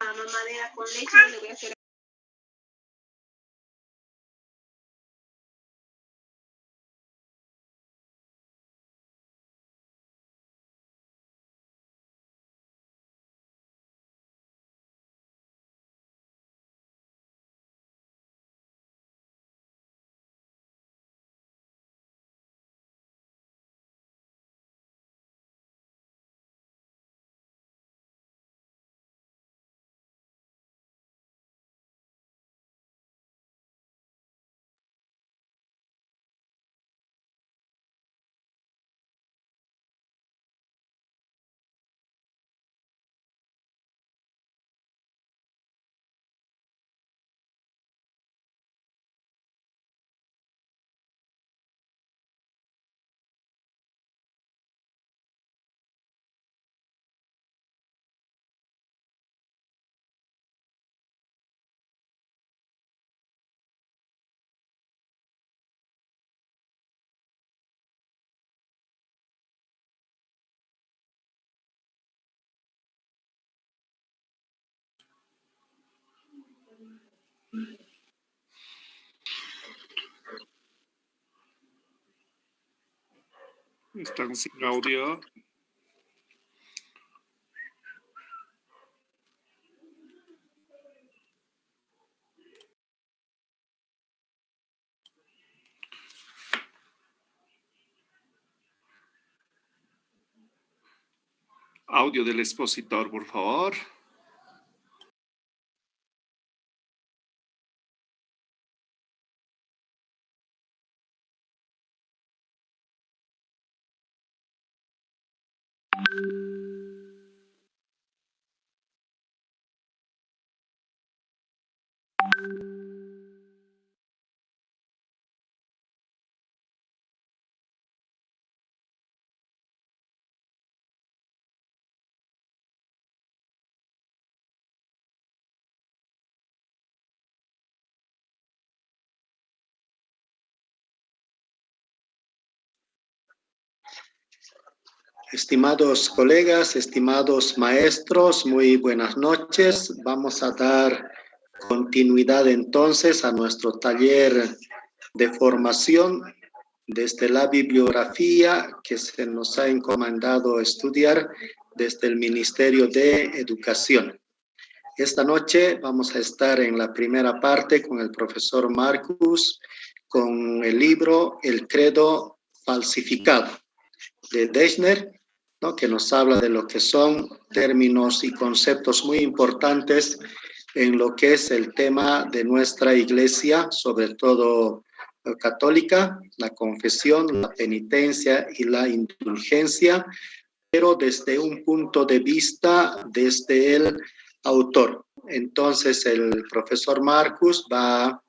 Mamadera con leche, le voy a hacer. Están sin audio. Audio del expositor, por favor. Estimados colegas, estimados maestros, muy buenas noches. Vamos a dar continuidad entonces a nuestro taller de formación desde la bibliografía que se nos ha encomendado estudiar desde el Ministerio de Educación. Esta noche vamos a estar en la primera parte con el profesor Marcus, con el libro El Credo Falsificado de Dessner, ¿no? Que nos habla de lo que son términos y conceptos muy importantes en lo que es el tema de nuestra iglesia, sobre todo católica, la confesión, la penitencia y la indulgencia, pero desde un punto de vista desde el autor. Entonces el profesor Marcus va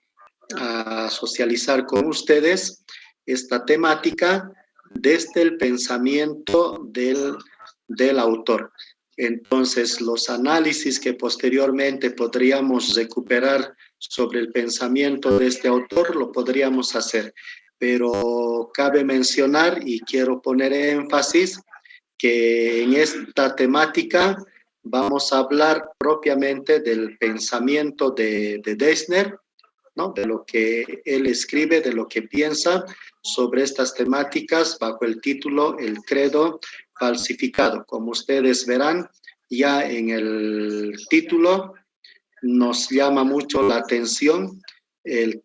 a socializar con ustedes esta temática desde el pensamiento del autor. Entonces, los análisis que posteriormente podríamos recuperar sobre el pensamiento de este autor, lo podríamos hacer. Pero cabe mencionar, y quiero poner énfasis, que en esta temática vamos a hablar propiamente del pensamiento de Dessner, ¿no? De lo que él escribe, de lo que piensa sobre estas temáticas bajo el título El Credo Falsificado. Como ustedes verán, ya en el título nos llama mucho la atención el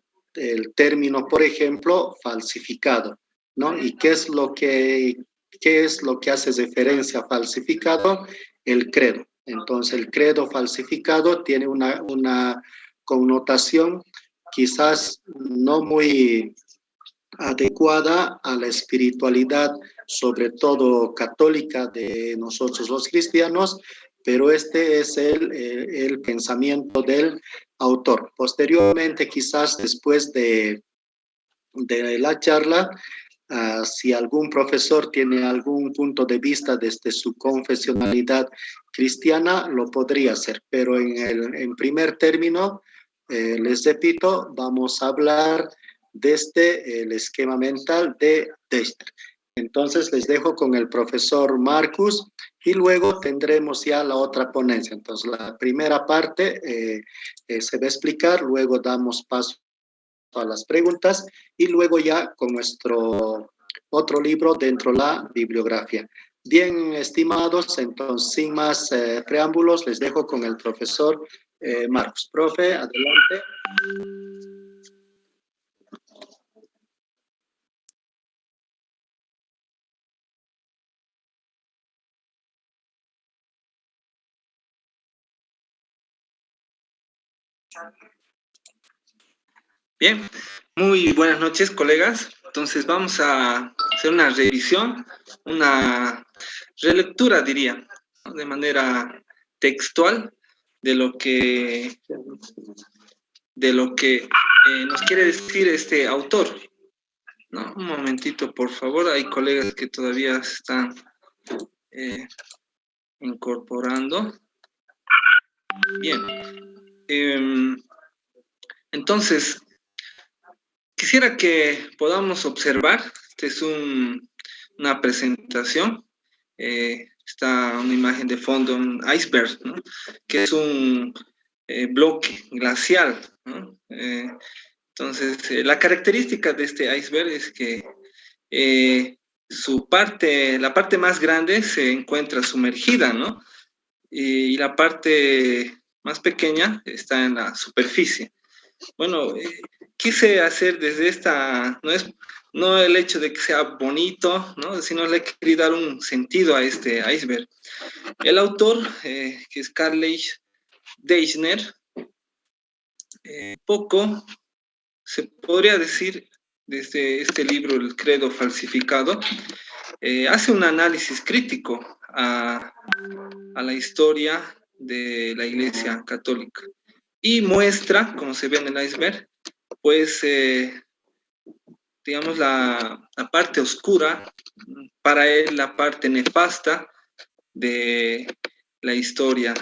término, por ejemplo, falsificado, ¿no? ¿Y qué es lo que hace referencia a falsificado? El credo. Entonces, el credo falsificado tiene una connotación quizás no muy adecuada a la espiritualidad, sobre todo católica, de nosotros los cristianos, pero este es el pensamiento del autor. Posteriormente, quizás después de la charla, si algún profesor tiene algún punto de vista desde su confesionalidad cristiana, lo podría hacer, pero en primer término, les repito, vamos a hablar desde el esquema mental de Deichner. Entonces les dejo con el profesor Marcus y luego tendremos ya la otra ponencia. Entonces la primera parte se va a explicar, luego damos paso a las preguntas y luego ya con nuestro otro libro dentro de la bibliografía. Bien, estimados, entonces sin más preámbulos, les dejo con el profesor Marcos. Profe, adelante. Bien, muy buenas noches, colegas. Entonces vamos a hacer una revisión, una relectura, diría, ¿no?, de manera textual de lo que nos quiere decir este autor, ¿no? Un momentito, por favor. Hay colegas que todavía se están incorporando. Bien. Entonces, quisiera que podamos observar, esta es una presentación, está una imagen de fondo, un iceberg, ¿no?, que es un bloque glacial, ¿no? Entonces, la característica de este iceberg es que la parte más grande se encuentra sumergida, ¿no? Y la parte más pequeña está en la superficie. Bueno, quise hacer desde esta, no el hecho de que sea bonito, ¿no?, sino le quería dar un sentido a este iceberg. El autor, que es Karl Deichner, poco se podría decir desde este libro, El Credo Falsificado, hace un análisis crítico a la historia de la Iglesia Católica y muestra, como se ve en el iceberg, pues, digamos, la parte oscura, para él la parte nefasta de la historia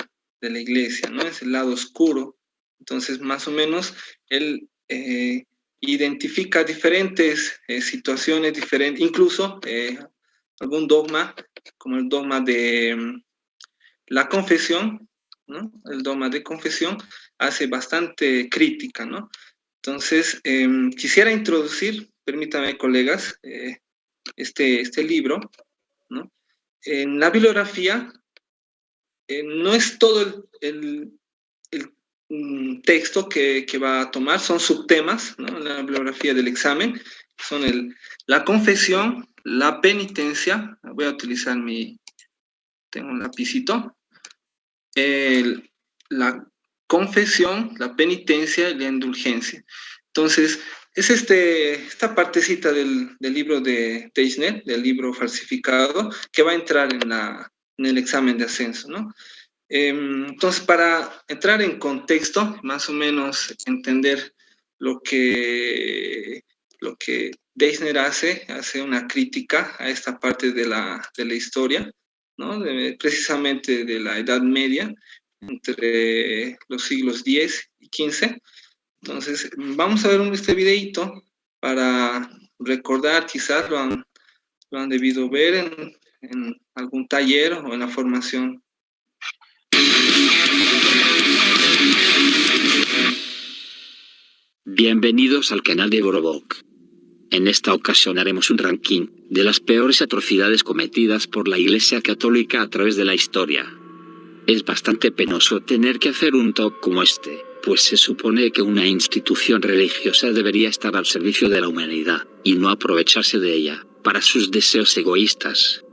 de la Iglesia, ¿no? Es el lado oscuro. Entonces, más o menos, él identifica diferentes situaciones, incluso algún dogma, como el dogma de la confesión, ¿no? El dogma de confesión hace bastante crítica, ¿no? Entonces, quisiera introducir, permítame, colegas, este libro, ¿no? En la bibliografía, no es todo el texto que va a tomar, son subtemas, ¿no?, en la bibliografía del examen, son la confesión, la penitencia, voy a utilizar tengo un lapicito, la confesión, la penitencia y la indulgencia. Entonces, es esta partecita del libro de Deichner, del libro falsificado, que va a entrar en el examen de ascenso, ¿no? Entonces, para entrar en contexto, más o menos entender lo que Deichner hace una crítica a esta parte de la historia, ¿no?, precisamente de la Edad Media, entre los siglos X y XV. Entonces, vamos a ver este videito para recordar, quizás lo han debido ver en algún taller o en la formación. Bienvenidos al canal de Borobok. En esta ocasión haremos un ranking de las peores atrocidades cometidas por la Iglesia Católica a través de la historia. Es bastante penoso tener que hacer un top como este, pues se supone que una institución religiosa debería estar al servicio de la humanidad, y no aprovecharse de ella para sus deseos egoístas.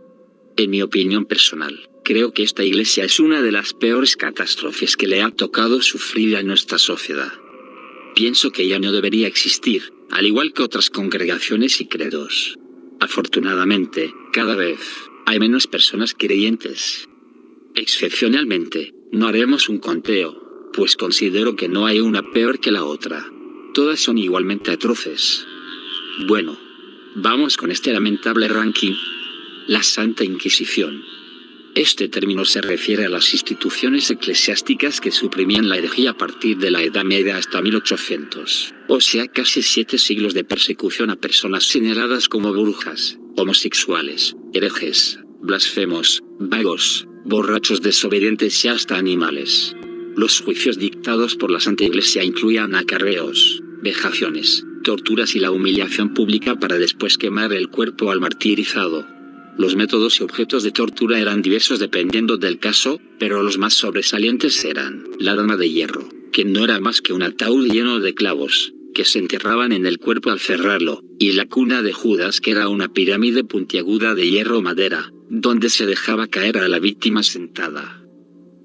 En mi opinión personal, creo que esta iglesia es una de las peores catástrofes que le ha tocado sufrir a nuestra sociedad. Pienso que ya no debería existir, al igual que otras congregaciones y credos. Afortunadamente, cada vez hay menos personas creyentes. Excepcionalmente, no haremos un conteo, pues considero que no hay una peor que la otra. Todas son igualmente atroces. Bueno, vamos con este lamentable ranking. La Santa Inquisición. Este término se refiere a las instituciones eclesiásticas que suprimían la herejía a partir de la Edad Media hasta 1800, o sea casi 7 siglos de persecución a personas señaladas como brujas, homosexuales, herejes, blasfemos, vagos, borrachos desobedientes y hasta animales. Los juicios dictados por la Santa Iglesia incluían acarreos, vejaciones, torturas y la humillación pública para después quemar el cuerpo al martirizado. Los métodos y objetos de tortura eran diversos dependiendo del caso, pero los más sobresalientes eran la dama de hierro, que no era más que un ataúd lleno de clavos, que se enterraban en el cuerpo al cerrarlo, y la cuna de Judas, que era una pirámide puntiaguda de hierro o madera, donde se dejaba caer a la víctima sentada.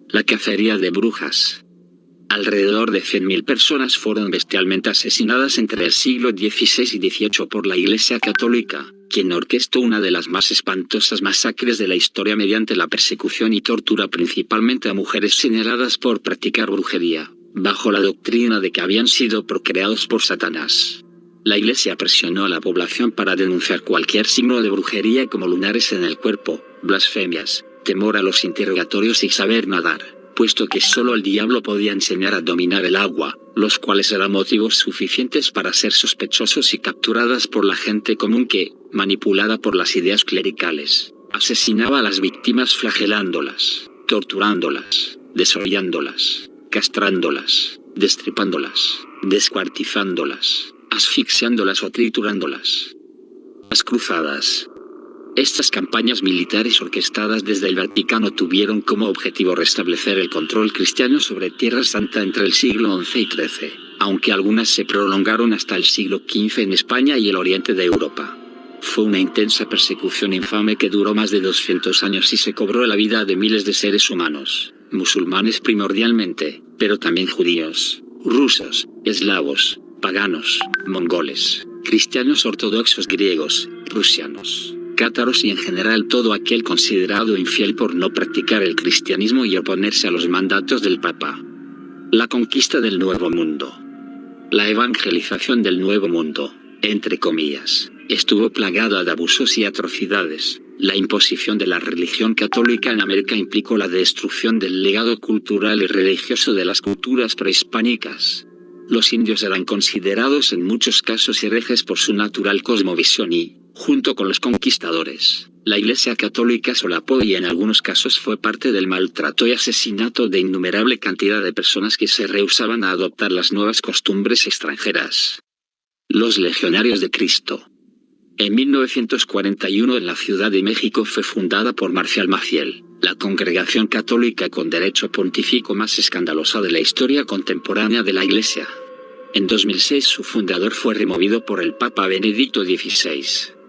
La cacería de brujas. Alrededor de 100.000 personas fueron bestialmente asesinadas entre el siglo XVI y XVIII por la Iglesia Católica, quien orquestó una de las más espantosas masacres de la historia mediante la persecución y tortura principalmente a mujeres señaladas por practicar brujería, bajo la doctrina de que habían sido procreados por Satanás. La Iglesia presionó a la población para denunciar cualquier signo de brujería como lunares en el cuerpo, blasfemias, temor a los interrogatorios y saber nadar, puesto que solo el diablo podía enseñar a dominar el agua, los cuales eran motivos suficientes para ser sospechosos y capturadas por la gente común que, manipulada por las ideas clericales, asesinaba a las víctimas flagelándolas, torturándolas, desollándolas, castrándolas, destripándolas, descuartizándolas, asfixiándolas o triturándolas. Las cruzadas. Estas campañas militares orquestadas desde el Vaticano tuvieron como objetivo restablecer el control cristiano sobre Tierra Santa entre el siglo XI y XIII, aunque algunas se prolongaron hasta el siglo XV en España y el oriente de Europa. Fue una intensa persecución infame que duró más de 200 años y se cobró la vida de miles de seres humanos, musulmanes primordialmente, pero también judíos, rusos, eslavos, paganos, mongoles, cristianos ortodoxos griegos, prusianos, cátaros y en general todo aquel considerado infiel por no practicar el cristianismo y oponerse a los mandatos del Papa. La conquista del Nuevo Mundo. La evangelización del Nuevo Mundo, entre comillas, estuvo plagada de abusos y atrocidades. La imposición de la religión católica en América implicó la destrucción del legado cultural y religioso de las culturas prehispánicas. Los indios eran considerados en muchos casos herejes por su natural cosmovisión y, junto con los conquistadores, la Iglesia Católica solapó y en algunos casos fue parte del maltrato y asesinato de innumerable cantidad de personas que se rehusaban a adoptar las nuevas costumbres extranjeras. Los Legionarios de Cristo. En 1941 en la Ciudad de México fue fundada por Marcial Maciel, la congregación católica con derecho pontificio más escandalosa de la historia contemporánea de la Iglesia. En 2006 su fundador fue removido por el Papa Benedicto XVI,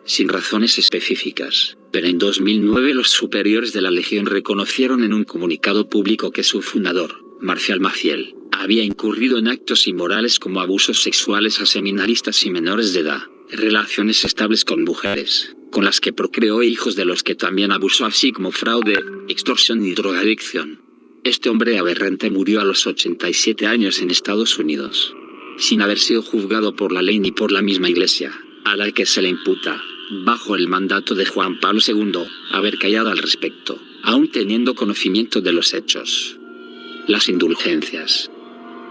sin razones específicas, pero en 2009 los superiores de la Legión reconocieron en un comunicado público que su fundador, Marcial Maciel, había incurrido en actos inmorales como abusos sexuales a seminaristas y menores de edad, relaciones estables con mujeres, con las que procreó hijos de los que también abusó, así como fraude, extorsión y drogadicción. Este hombre aberrante murió a los 87 años en Estados Unidos, sin haber sido juzgado por la ley ni por la misma Iglesia, a la que se le imputa, bajo el mandato de Juan Pablo II, haber callado al respecto, aún teniendo conocimiento de los hechos. Las indulgencias.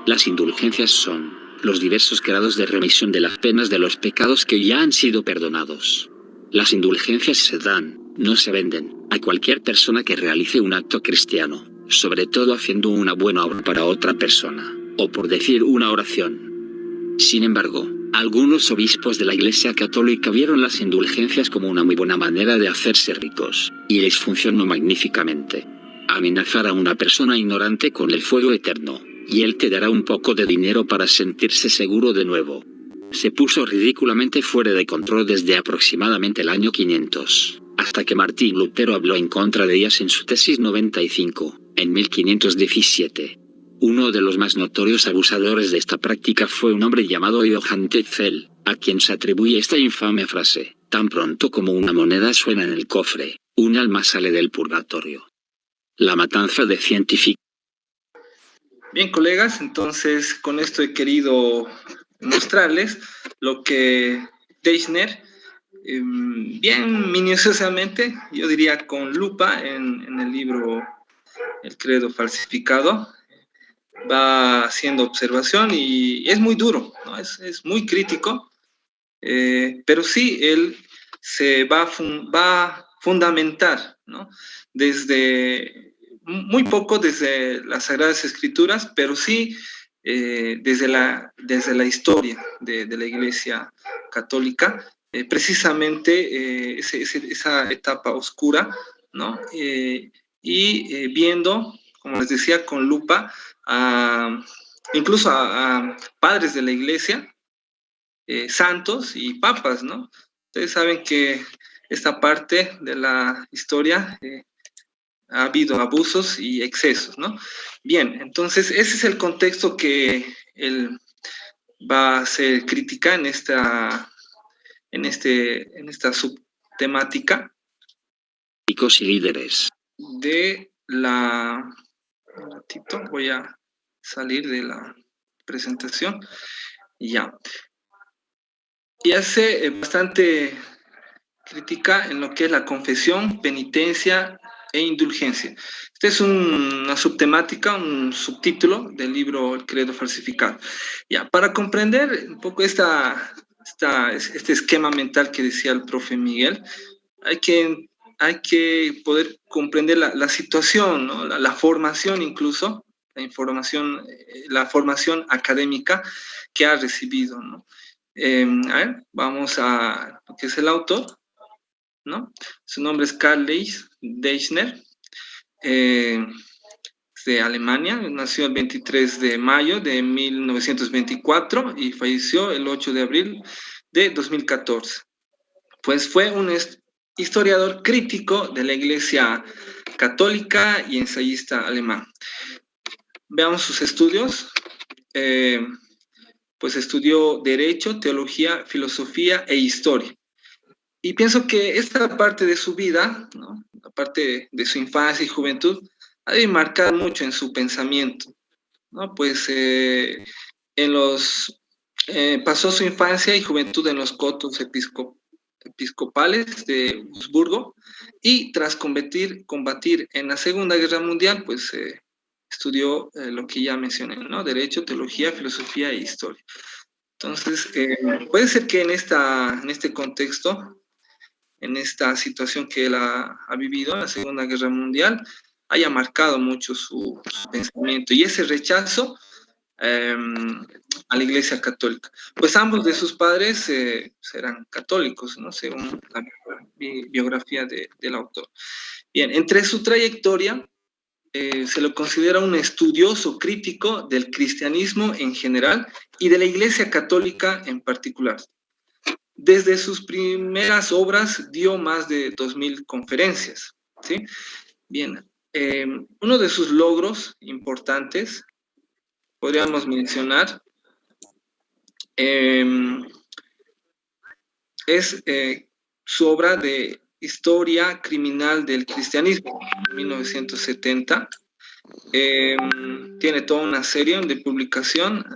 Las indulgencias son los diversos grados de remisión de las penas de los pecados que ya han sido perdonados. Las indulgencias se dan, no se venden, a cualquier persona que realice un acto cristiano, sobre todo haciendo una buena obra para otra persona, o por decir una oración. Sin embargo, algunos obispos de la Iglesia Católica vieron las indulgencias como una muy buena manera de hacerse ricos, y les funcionó magníficamente. Amenazar a una persona ignorante con el fuego eterno, y él te dará un poco de dinero para sentirse seguro de nuevo. Se puso ridículamente fuera de control desde aproximadamente el año 500, hasta que Martín Lutero habló en contra de ellas en su tesis 95, en 1517. Uno de los más notorios abusadores de esta práctica fue un hombre llamado Johann Tetzel, a quien se atribuye esta infame frase: tan pronto como una moneda suena en el cofre, un alma sale del purgatorio. La matanza de científicos. Bien, colegas, entonces con esto he querido mostrarles lo que Teichner, bien minuciosamente, yo diría con lupa, en el libro El credo falsificado, va haciendo observación y es muy duro, ¿no? Es muy crítico, pero sí él se va a fundamentar, ¿no? Desde muy poco desde las Sagradas Escrituras, pero sí desde la historia de la Iglesia Católica, precisamente esa etapa oscura, ¿no? Viendo, como les decía, con lupa, incluso a padres de la Iglesia, santos y papas, ¿no? Ustedes saben que esta parte de la historia ha habido abusos y excesos, ¿no? Bien, entonces ese es el contexto que él va a hacer crítica en esta subtemática Y líderes. de la... Un ratito, voy a salir de la presentación. Ya. Y hace bastante crítica en lo que es la confesión, penitencia e indulgencia. Esta es una subtemática, un subtítulo del libro El credo falsificado. Ya, para comprender un poco este esquema mental que decía el profe Miguel, hay que poder comprender la situación, ¿no? La formación incluso, la formación académica que ha recibido, ¿no? A ver, vamos a lo que es el autor, ¿no? Su nombre es Karl Deichner, de Alemania, nació el 23 de mayo de 1924 y falleció el 8 de abril de 2014. Pues fue un historiador crítico de la Iglesia Católica y ensayista alemán. Veamos sus estudios. Pues estudió Derecho, Teología, Filosofía e Historia. Y pienso que esta parte de su vida, ¿no? La parte de su infancia y juventud, ha de marcar mucho en su pensamiento, ¿no? Pues pasó su infancia y juventud en los cotos episcopales de Wurzburgo y tras combatir en la Segunda Guerra Mundial, pues estudió lo que ya mencioné, ¿no? Derecho, Teología, Filosofía e Historia. Entonces, puede ser que en este contexto, en esta situación que él ha vivido en la Segunda Guerra Mundial, haya marcado mucho su pensamiento y ese rechazo a la Iglesia Católica. Pues ambos de sus padres eran católicos, ¿no? Según la biografía del autor. Bien, entre su trayectoria se lo considera un estudioso crítico del cristianismo en general y de la Iglesia Católica en particular. Desde sus primeras obras dio más de 2.000 conferencias, ¿sí? Bien, uno de sus logros importantes, podríamos mencionar, es su obra de Historia Criminal del Cristianismo, 1970. Tiene toda una serie de publicación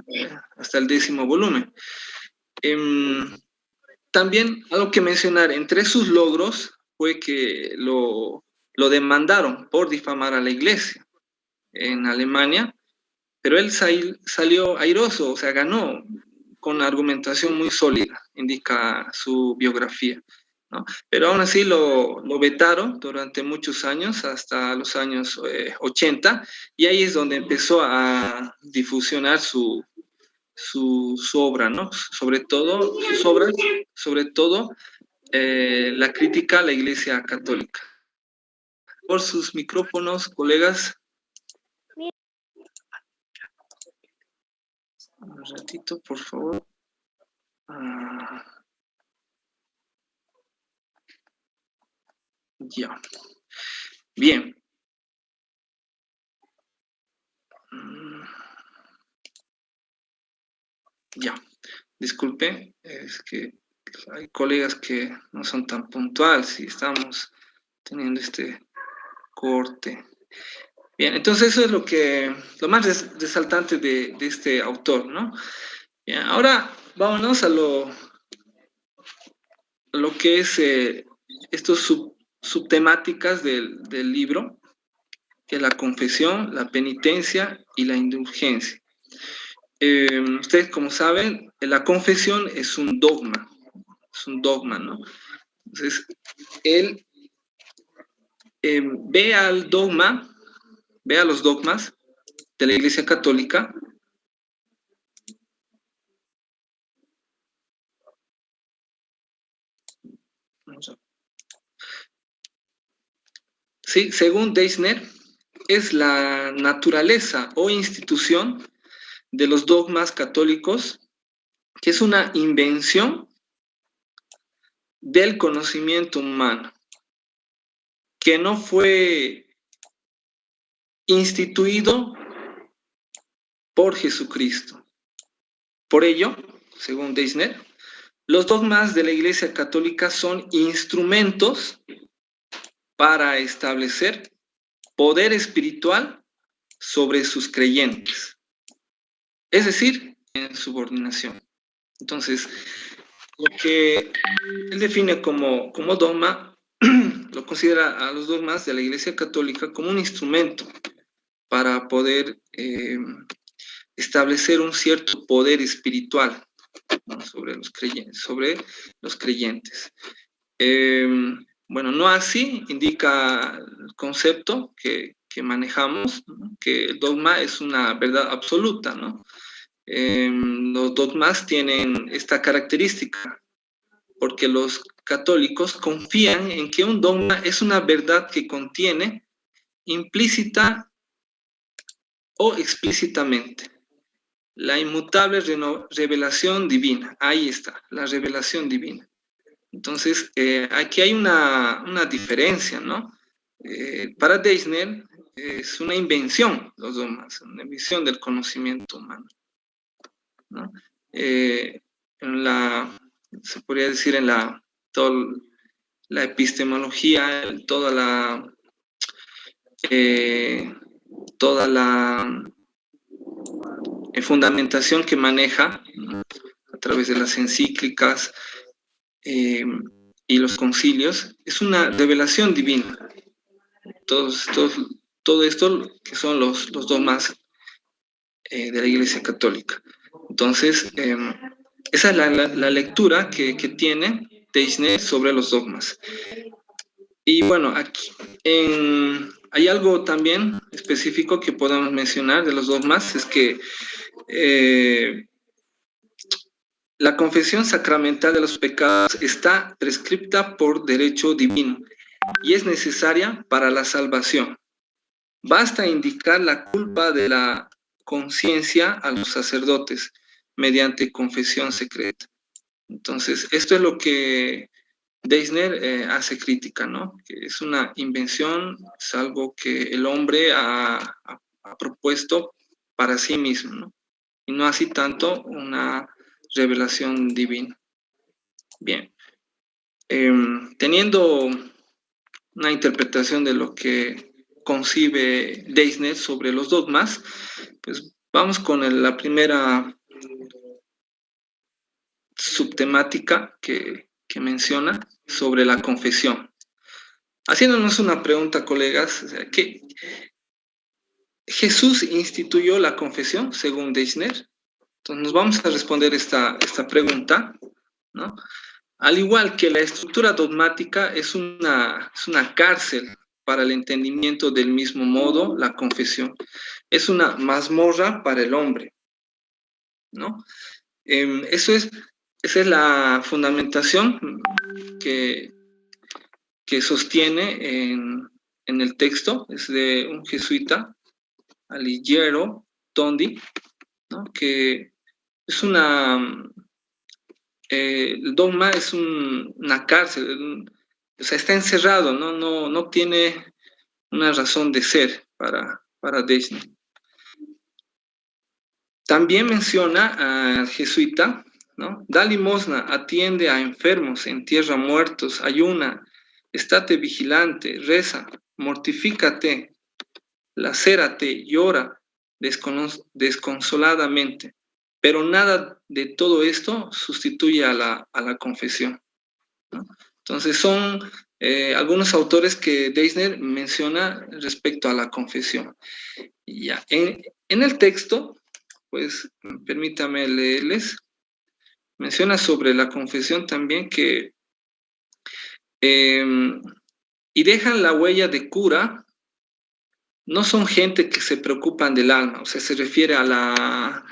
hasta el 10º volumen. También algo que mencionar, entre sus logros fue que lo demandaron por difamar a la Iglesia en Alemania, pero él salió airoso, o sea, ganó con argumentación muy sólida, indica su biografía, ¿no? Pero aún así lo vetaron durante muchos años, hasta los años 80, y ahí es donde empezó a difusionar su obra, ¿no? Sobre todo, sus obras, sobre todo la crítica a la Iglesia Católica. Por sus micrófonos, colegas. Un ratito, por favor. Ya. Bien. Ya, disculpe, es que hay colegas que no son tan puntuales y estamos teniendo este corte. Bien, entonces eso es lo más resaltante de este autor, ¿no? Bien, ahora vámonos a lo que es estos subtemáticas del libro, que es la confesión, la penitencia y la indulgencia. Ustedes, como saben, la confesión es un dogma, ¿no? Entonces, él ve al dogma, ve a los dogmas de la Iglesia Católica sí, según Deissner, es la naturaleza o institución de los dogmas católicos, que es una invención del conocimiento humano, que no fue instituido por Jesucristo. Por ello, según Deissner, los dogmas de la Iglesia Católica son instrumentos para establecer poder espiritual sobre sus creyentes, es decir, en subordinación. Entonces, lo que él define como dogma, lo considera a los dogmas de la Iglesia Católica como un instrumento para poder establecer un cierto poder espiritual, ¿no? sobre los creyentes. Bueno, no así indica el concepto que manejamos, ¿no? Que el dogma es una verdad absoluta, ¿no? Los dogmas tienen esta característica, porque los católicos confían en que un dogma es una verdad que contiene implícita o explícitamente la inmutable revelación divina. Ahí está, la revelación divina. Entonces, aquí hay una diferencia, ¿no? Para Deissner es una invención, los dogmas, una invención del conocimiento humano, ¿no? Se podría decir toda la epistemología, toda la fundamentación que maneja, ¿no? A través de las encíclicas y los concilios, es una revelación divina. Todo esto que son los dogmas de la Iglesia Católica. Entonces, esa es la lectura que tiene Deissner sobre los dogmas. Y bueno, aquí hay algo también específico que podemos mencionar de los dogmas, es que la confesión sacramental de los pecados está prescripta por derecho divino y es necesaria para la salvación. Basta indicar la culpa de la conciencia a los sacerdotes mediante confesión secreta. Entonces, esto es lo que Deissner hace crítica, ¿no? Que es una invención, es algo que el hombre ha propuesto para sí mismo, ¿no? Y no así tanto una revelación divina. Bien. Teniendo una interpretación de lo que concibe Deissner sobre los dogmas, pues vamos con la primera subtemática que menciona sobre la confesión. Haciéndonos una pregunta, colegas, ¿qué Jesús instituyó la confesión según Deissner? Entonces nos vamos a responder esta pregunta, ¿no? Al igual que la estructura dogmática es una cárcel para el entendimiento, del mismo modo la confesión es una mazmorra para el hombre, ¿no? Esa es la fundamentación que sostiene en el texto, es de un jesuita, Alighiero Tondi, ¿no? Que es el dogma es una cárcel, o sea, está encerrado, no tiene una razón de ser para Deissner. También menciona al jesuita, ¿no? Da limosna, atiende a enfermos, entierra muertos, ayuna, estate vigilante, reza, mortifícate, lacérate, llora desconsoladamente. Pero nada de todo esto sustituye a la confesión, ¿no? Entonces son algunos autores que Deissner menciona respecto a la confesión. Ya, en el texto, pues permítame leerles, menciona sobre la confesión también que y dejan la huella de cura, no son gente que se preocupan del alma, o sea, se refiere a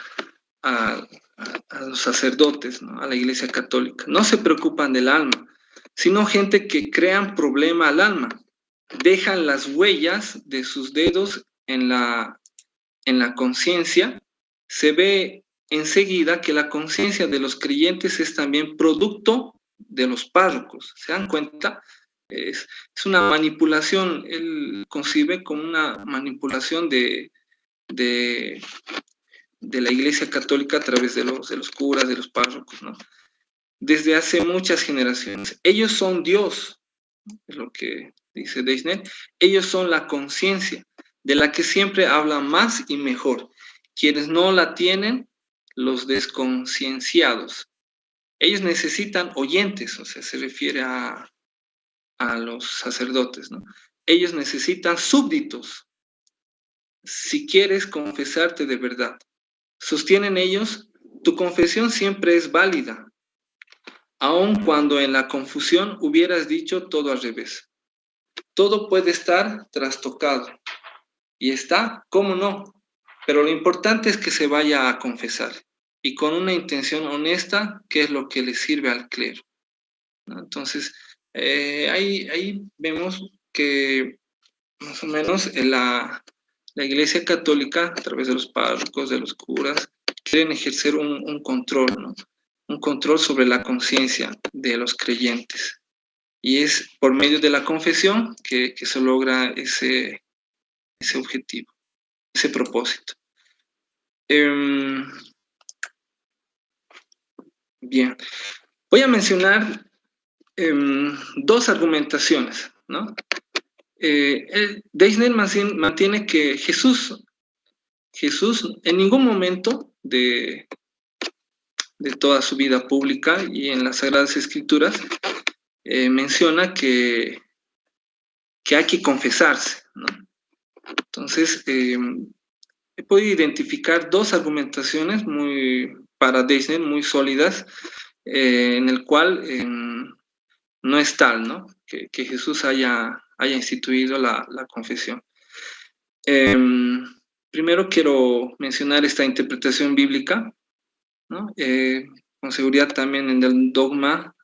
los sacerdotes, ¿no? A la Iglesia Católica. No se preocupan del alma, sino gente que crean problema al alma. Dejan las huellas de sus dedos en la conciencia. Se ve enseguida que la conciencia de los creyentes es también producto de los párrocos. ¿Se dan cuenta? Es una manipulación. Él concibe como una manipulación de la Iglesia Católica a través de los curas, de los párrocos, ¿no? Desde hace muchas generaciones. Ellos son Dios, es lo que dice Deissner. Ellos son la conciencia, de la que siempre habla más y mejor. Quienes no la tienen, los desconcienciados. Ellos necesitan oyentes, o sea, se refiere a los sacerdotes, ¿no? Ellos necesitan súbditos. Si quieres confesarte de verdad, sostienen ellos, tu confesión siempre es válida, aun cuando en la confusión hubieras dicho todo al revés. Todo puede estar trastocado, y está, ¿cómo no? Pero lo importante es que se vaya a confesar, y con una intención honesta, que es lo que le sirve al clero, ¿no? Entonces, ahí vemos que más o menos la Iglesia Católica, a través de los párrocos, de los curas, quieren ejercer un control, ¿no? Un control sobre la conciencia de los creyentes. Y es por medio de la confesión que se logra ese objetivo, ese propósito. Bien, voy a mencionar dos argumentaciones, ¿no? Deissner mantiene que Jesús en ningún momento de toda su vida pública y en las Sagradas Escrituras menciona que hay que confesarse, ¿no? Entonces, he podido identificar dos argumentaciones para Deissner muy sólidas, en el cual no es tal, ¿no? Que Jesús haya instituido la confesión. Primero quiero mencionar esta interpretación bíblica, ¿no? Con seguridad también en el dogma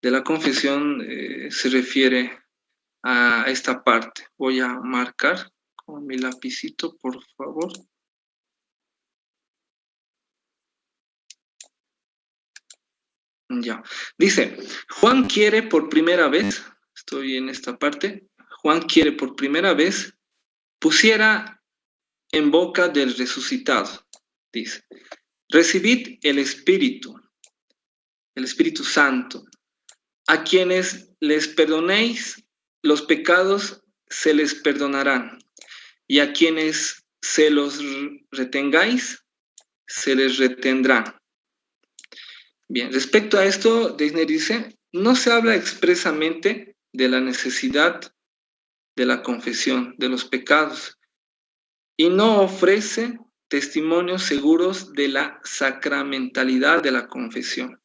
de la confesión se refiere a esta parte. Voy a marcar con mi lapicito, por favor. Ya. Dice, Juan quiere por primera vez, estoy en esta parte, Juan quiere por primera vez, pusiera en boca del resucitado, dice, recibid el Espíritu Santo, a quienes les perdonéis los pecados se les perdonarán, y a quienes se los retengáis se les retendrán. Bien, respecto a esto, Deissner dice, no se habla expresamente de la necesidad de la confesión de los pecados y no ofrece testimonios seguros de la sacramentalidad de la confesión.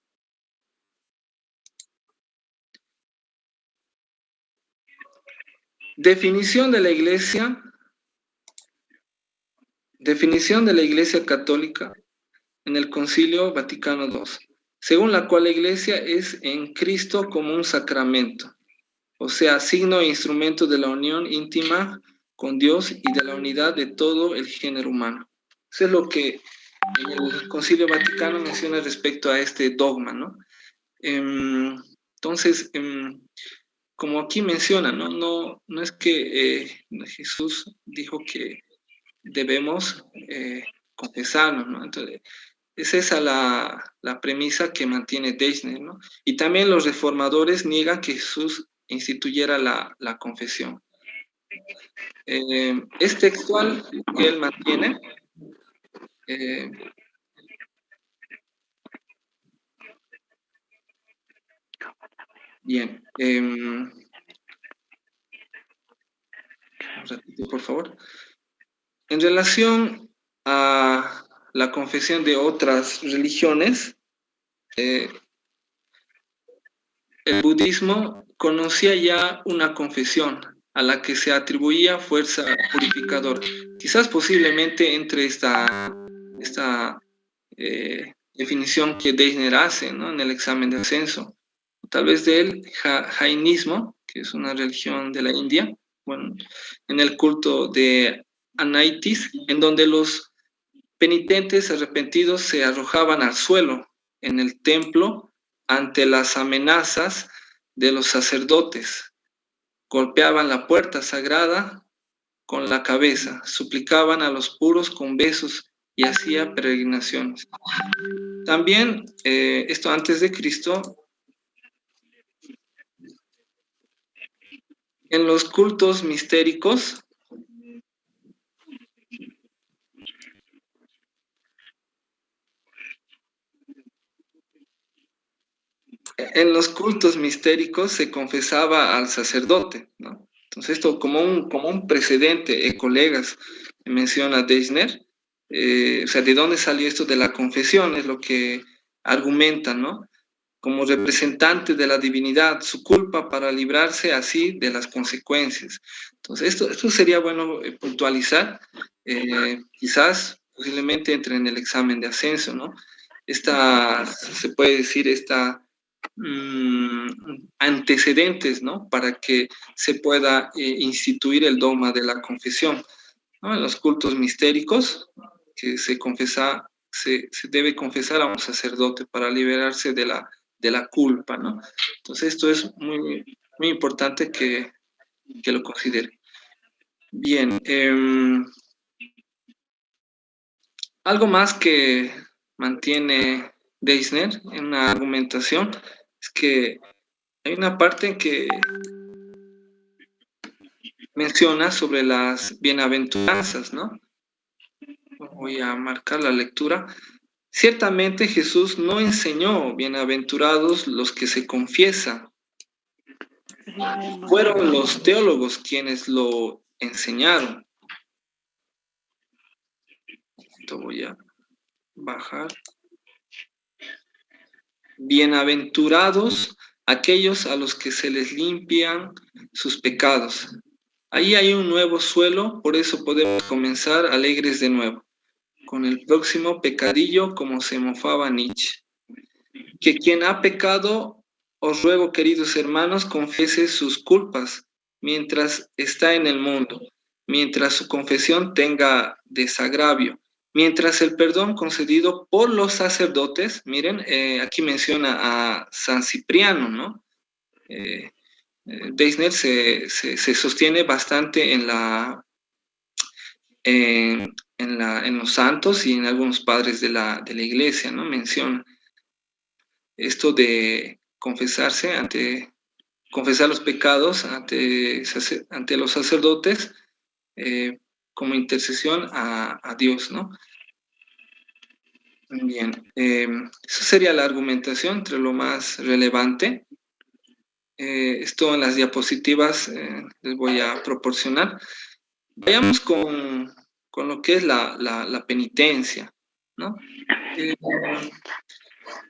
Definición de la Iglesia Católica en el Concilio Vaticano II, según la cual la Iglesia es en Cristo como un sacramento, o sea, signo e instrumento de la unión íntima con Dios y de la unidad de todo el género humano. Eso es lo que el Concilio Vaticano menciona respecto a este dogma, ¿no? Entonces, como aquí menciona, no es que Jesús dijo que debemos confesarnos, ¿no? Entonces, es esa la premisa que mantiene Deichner, ¿no? Y también los reformadores niegan que Jesús instituyera la confesión. Es textual que él mantiene. Bien. Un ratito, por favor. En relación a la confesión de otras religiones, el budismo conocía ya una confesión a la que se atribuía fuerza purificadora. Quizás posiblemente entre esta definición que Deichner hace, ¿no?, en el examen de ascenso, tal vez del jainismo, que es una religión de la India, bueno, en el culto de Anaitis, en donde los penitentes arrepentidos se arrojaban al suelo en el templo ante las amenazas de los sacerdotes, golpeaban la puerta sagrada con la cabeza, suplicaban a los puros con besos y hacía peregrinaciones. También, esto antes de Cristo, en los cultos mistéricos, se confesaba al sacerdote, ¿no? Entonces esto como un precedente, colegas, menciona Deichner, o sea, ¿de dónde salió esto de la confesión? Es lo que argumentan, ¿no? Como representante de la divinidad, su culpa para librarse así de las consecuencias. Entonces esto sería bueno puntualizar, quizás posiblemente entre en el examen de ascenso, ¿no? Se puede decir, antecedentes, ¿no?, para que se pueda instituir el dogma de la confesión, ¿no? En los cultos mistéricos, que se debe confesar a un sacerdote para liberarse de la culpa, ¿no? Entonces esto es muy, muy importante que lo considere. Bien, algo más que mantiene Deichner en una argumentación es que hay una parte en que menciona sobre las bienaventuranzas, ¿no? Voy a marcar la lectura. Ciertamente Jesús no enseñó bienaventurados los que se confiesan. Fueron los teólogos quienes lo enseñaron. Esto voy a bajar. Bienaventurados aquellos a los que se les limpian sus pecados. Ahí hay un nuevo suelo, por eso podemos comenzar alegres de nuevo, con el próximo pecadillo como se mofaba Nietzsche. Que quien ha pecado, os ruego, queridos hermanos, confiese sus culpas mientras está en el mundo, mientras su confesión tenga desagravio, mientras el perdón concedido por los sacerdotes, miren, aquí menciona a San Cipriano, ¿no? Deichner se sostiene bastante en los santos y en algunos padres de la iglesia, ¿no? Menciona esto de confesar los pecados ante los sacerdotes como intercesión a Dios, ¿no? Bien, eso sería la argumentación entre lo más relevante. Esto en las diapositivas les voy a proporcionar. Vayamos con lo que es la penitencia, ¿no?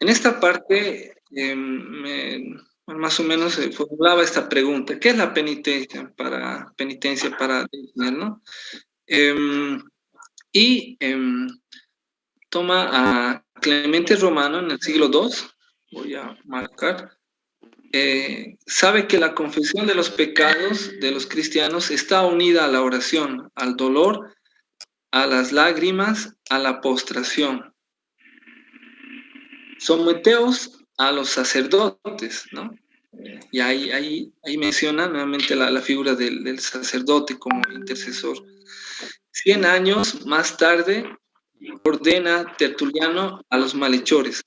En esta parte más o menos se formulaba esta pregunta: ¿qué es la penitencia para Deichner, ¿no? Toma a Clemente Romano en el siglo II, voy a marcar. Sabe que la confesión de los pecados de los cristianos está unida a la oración, al dolor, a las lágrimas, a la postración. Someteos a los sacerdotes, ¿no? Y ahí menciona nuevamente la figura del sacerdote como intercesor. 100 años más tarde, ordena Tertuliano a los malhechores: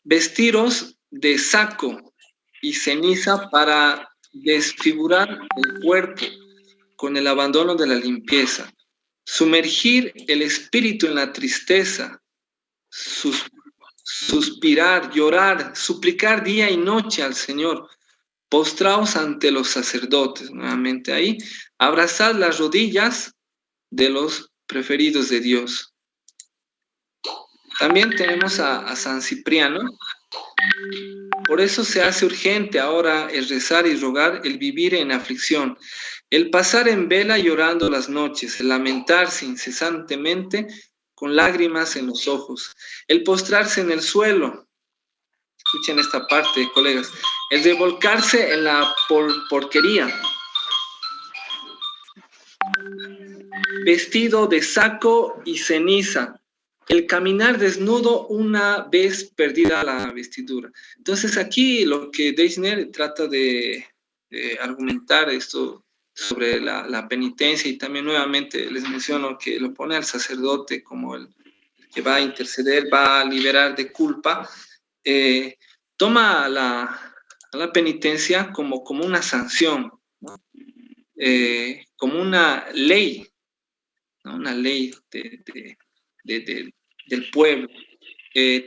vestiros de saco y ceniza para desfigurar el cuerpo con el abandono de la limpieza, sumergir el espíritu en la tristeza, suspirar, llorar, suplicar día y noche al Señor, postraos ante los sacerdotes, nuevamente ahí, abrazad las rodillas de los preferidos de Dios. También tenemos a San Cipriano. Por eso se hace urgente ahora el rezar y rogar, el vivir en aflicción, el pasar en vela llorando las noches, el lamentarse incesantemente con lágrimas en los ojos, el postrarse en el suelo. Escuchen esta parte, colegas. El revolcarse en la porquería. Vestido de saco y ceniza. El caminar desnudo una vez perdida la vestidura. Entonces aquí lo que Deichner trata de argumentar esto sobre la penitencia, y también nuevamente les menciono que lo pone al sacerdote como el que va a interceder, va a liberar de culpa, toma a la penitencia como una sanción, ¿no? Como una ley, ¿no? Una ley del pueblo,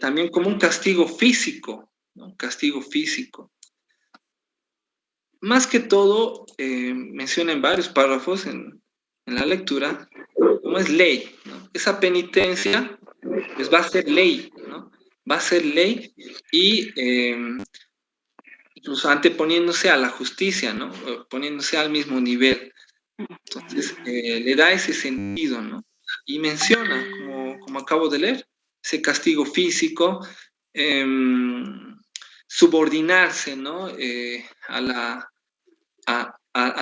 también como un castigo físico, ¿no? Un castigo físico. Más que todo, menciona en varios párrafos en la lectura, como es ley, ¿no? Esa penitencia pues va a ser ley, ¿no? Va a ser ley y incluso anteponiéndose a la justicia, ¿no? Poniéndose al mismo nivel. Entonces, le da ese sentido, ¿no? Y menciona, como acabo de leer, ese castigo físico, subordinarse, ¿no? A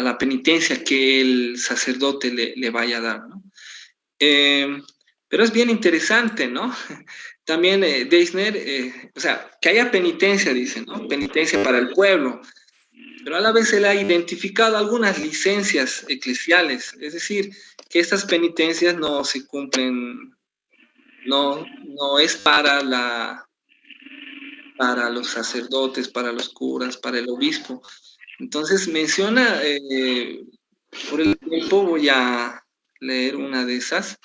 la penitencia que el sacerdote le vaya a dar, ¿no? Pero es bien interesante, ¿no? También Deichner, o sea, que haya penitencia, dice, ¿no? Penitencia para el pueblo, pero a la vez él ha identificado algunas licencias eclesiales, es decir, que estas penitencias no se cumplen, no es para los sacerdotes, para los curas, para el obispo. Entonces menciona, por el tiempo voy a leer una de esas.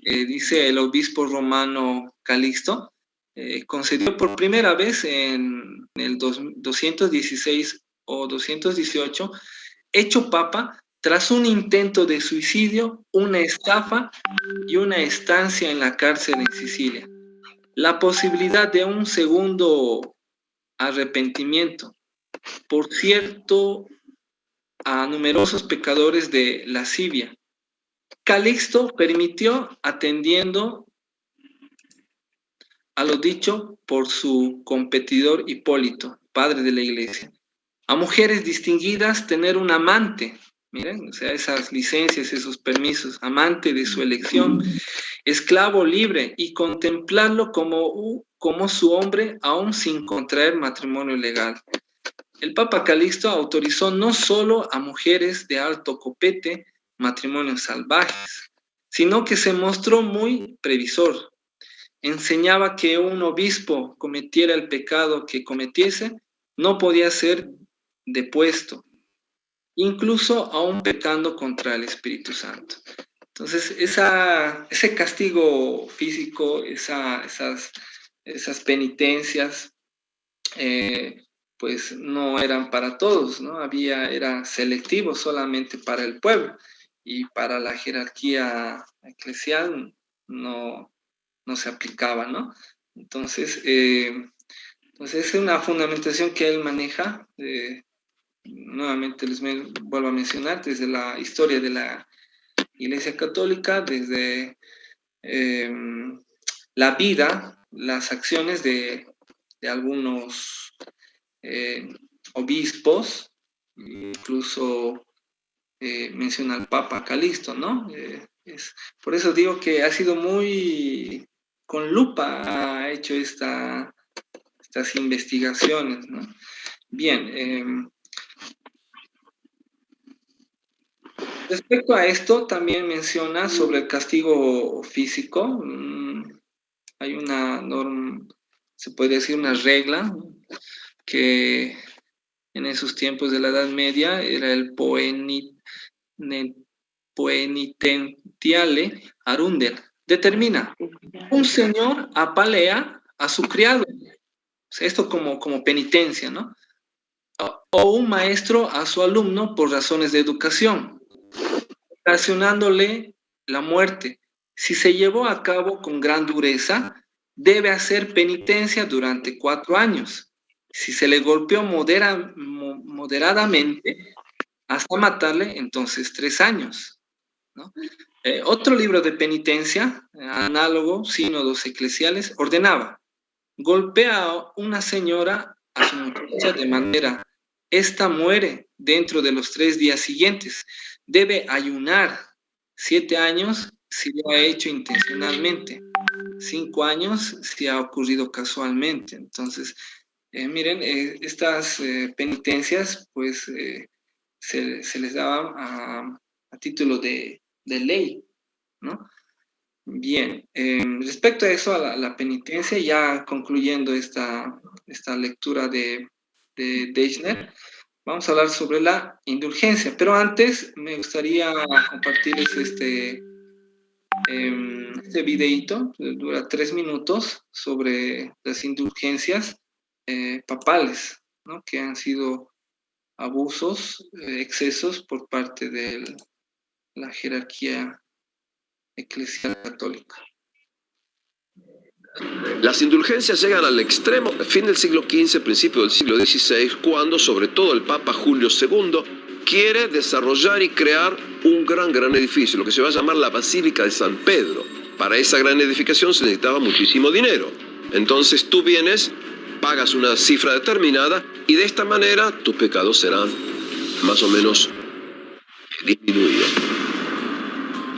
Dice el obispo romano Calixto, concedió por primera vez en el 216 o 218, hecho papa, tras un intento de suicidio, una estafa y una estancia en la cárcel en Sicilia, la posibilidad de un segundo arrepentimiento, por cierto, a numerosos pecadores de lascivia. Calixto permitió, atendiendo a lo dicho por su competidor Hipólito, padre de la iglesia, a mujeres distinguidas tener un amante, miren, o sea, esas licencias, esos permisos, amante de su elección, esclavo libre, y contemplarlo como su hombre, aún sin contraer matrimonio legal. El Papa Calixto autorizó no solo a mujeres de alto copete matrimonios salvajes, sino que se mostró muy previsor. Enseñaba que un obispo cometiera el pecado que cometiese, no podía ser depuesto, incluso aún pecando contra el Espíritu Santo. Entonces, ese castigo físico, esas penitencias, pues no eran para todos, ¿no? Era selectivo solamente para el pueblo, y para la jerarquía eclesial no se aplicaba, ¿no? Entonces, es una fundamentación que él maneja, nuevamente les vuelvo a mencionar, desde la historia de la Iglesia Católica, desde la vida, las acciones de algunos obispos, incluso menciona al Papa Calixto, ¿no? Por eso digo que ha sido muy con lupa, ha hecho estas investigaciones, ¿no? Bien, Respecto a esto, también menciona sobre el castigo físico. Hay una norma, se puede decir una regla, que en esos tiempos de la Edad Media era el poenitentiale arunder. Determina, un señor apalea a su criado. O sea, esto como penitencia, ¿no? O un maestro a su alumno por razones de educación, ocasionándole la muerte. Si se llevó a cabo con gran dureza, debe hacer penitencia durante 4 años. Si se le golpeó moderadamente hasta matarle, entonces 3 años, ¿no? Otro libro de penitencia, análogo, Sínodos Eclesiales, ordenaba: golpea a una señora a su muchacha de manera, esta muere dentro de los 3 días siguientes. Debe ayunar 7 años si lo ha hecho intencionalmente, 5 años si ha ocurrido casualmente. Entonces, miren, estas penitencias, pues, se les daba a título de ley, ¿no? Bien, respecto a eso, a la penitencia, ya concluyendo esta lectura de Deichner, vamos a hablar sobre la indulgencia, pero antes me gustaría compartirles este videíto, dura 3 minutos, sobre las indulgencias papales, ¿no? Que han sido abusos, excesos por parte de la jerarquía eclesial católica. Las indulgencias llegan al extremo a fin del siglo XV, principio del siglo XVI, cuando sobre todo el Papa Julio II quiere desarrollar y crear un gran edificio, lo que se va a llamar la Basílica de San Pedro. Para esa gran edificación se necesitaba muchísimo dinero. Entonces tú vienes, pagas una cifra determinada y de esta manera tus pecados serán más o menos disminuidos.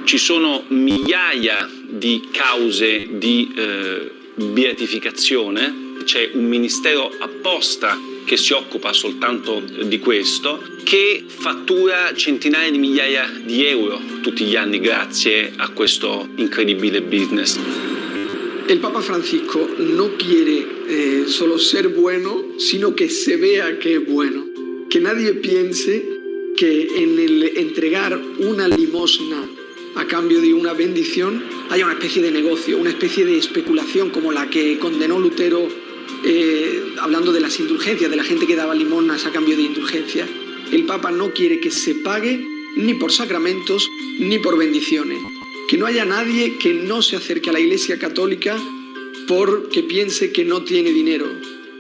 Ci sono migliaia di cause di beatificazione, c'è un ministero apposta che si occupa soltanto di questo, che fattura centinaia di migliaia di euro tutti gli anni grazie a questo incredibile business. El Papa Francisco no quiere solo ser bueno, sino que se vea que es bueno. Que nadie piense que en el entregar una limosna a cambio de una bendición haya una especie de negocio, una especie de especulación como la que condenó Lutero hablando de las indulgencias, de la gente que daba limosnas a cambio de indulgencias. El Papa no quiere que se pague ni por sacramentos ni por bendiciones. Que no haya nadie que no se acerque a la Iglesia Católica porque piense que no tiene dinero.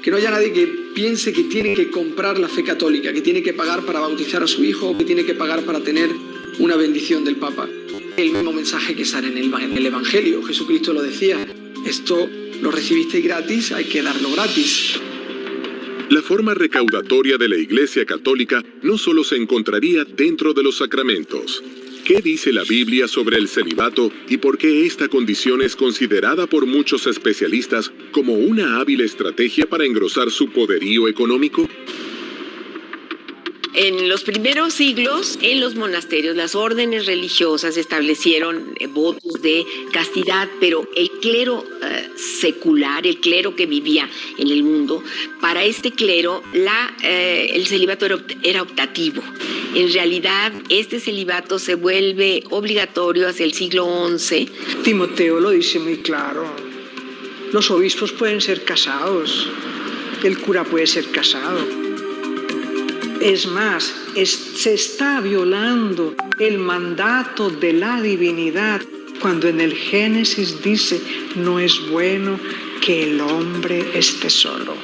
Que no haya nadie que piense que tiene que comprar la fe católica, que tiene que pagar para bautizar a su hijo o que tiene que pagar para tener una bendición del Papa. El mismo mensaje que sale en el Evangelio. Jesucristo lo decía: esto lo recibisteis gratis, hay que darlo gratis. La forma recaudatoria de la Iglesia Católica no solo se encontraría dentro de los sacramentos. ¿Qué dice la Biblia sobre el celibato y por qué esta condición es considerada por muchos especialistas como una hábil estrategia para engrosar su poderío económico? En los primeros siglos, en los monasterios, las órdenes religiosas establecieron votos de castidad, pero el clero secular, el clero que vivía en el mundo, para este clero el celibato era optativo. En realidad, este celibato se vuelve obligatorio hacia el siglo XI. Timoteo lo dice muy claro. Los obispos pueden ser casados, el cura puede ser casado. Es más, se está violando el mandato de la divinidad cuando en el Génesis dice: no es bueno que el hombre esté solo.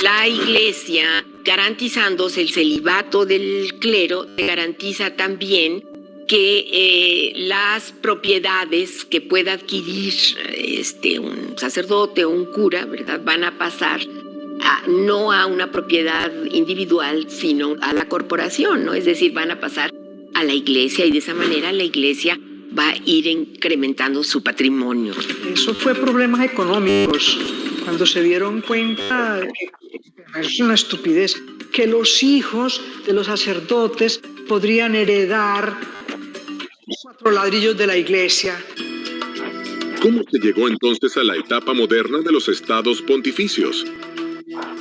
La Iglesia, garantizándose el celibato del clero, garantiza también que las propiedades que pueda adquirir un sacerdote o un cura, ¿verdad?, van a pasar no a una propiedad individual, sino a la corporación, ¿no? Es decir, van a pasar a la Iglesia y de esa manera la Iglesia va a ir incrementando su patrimonio. Eso fue problemas económicos. Cuando se dieron cuenta, es una estupidez, que los hijos de los sacerdotes podrían heredar 4 ladrillos de la iglesia. ¿Cómo se llegó entonces a la etapa moderna de los estados pontificios?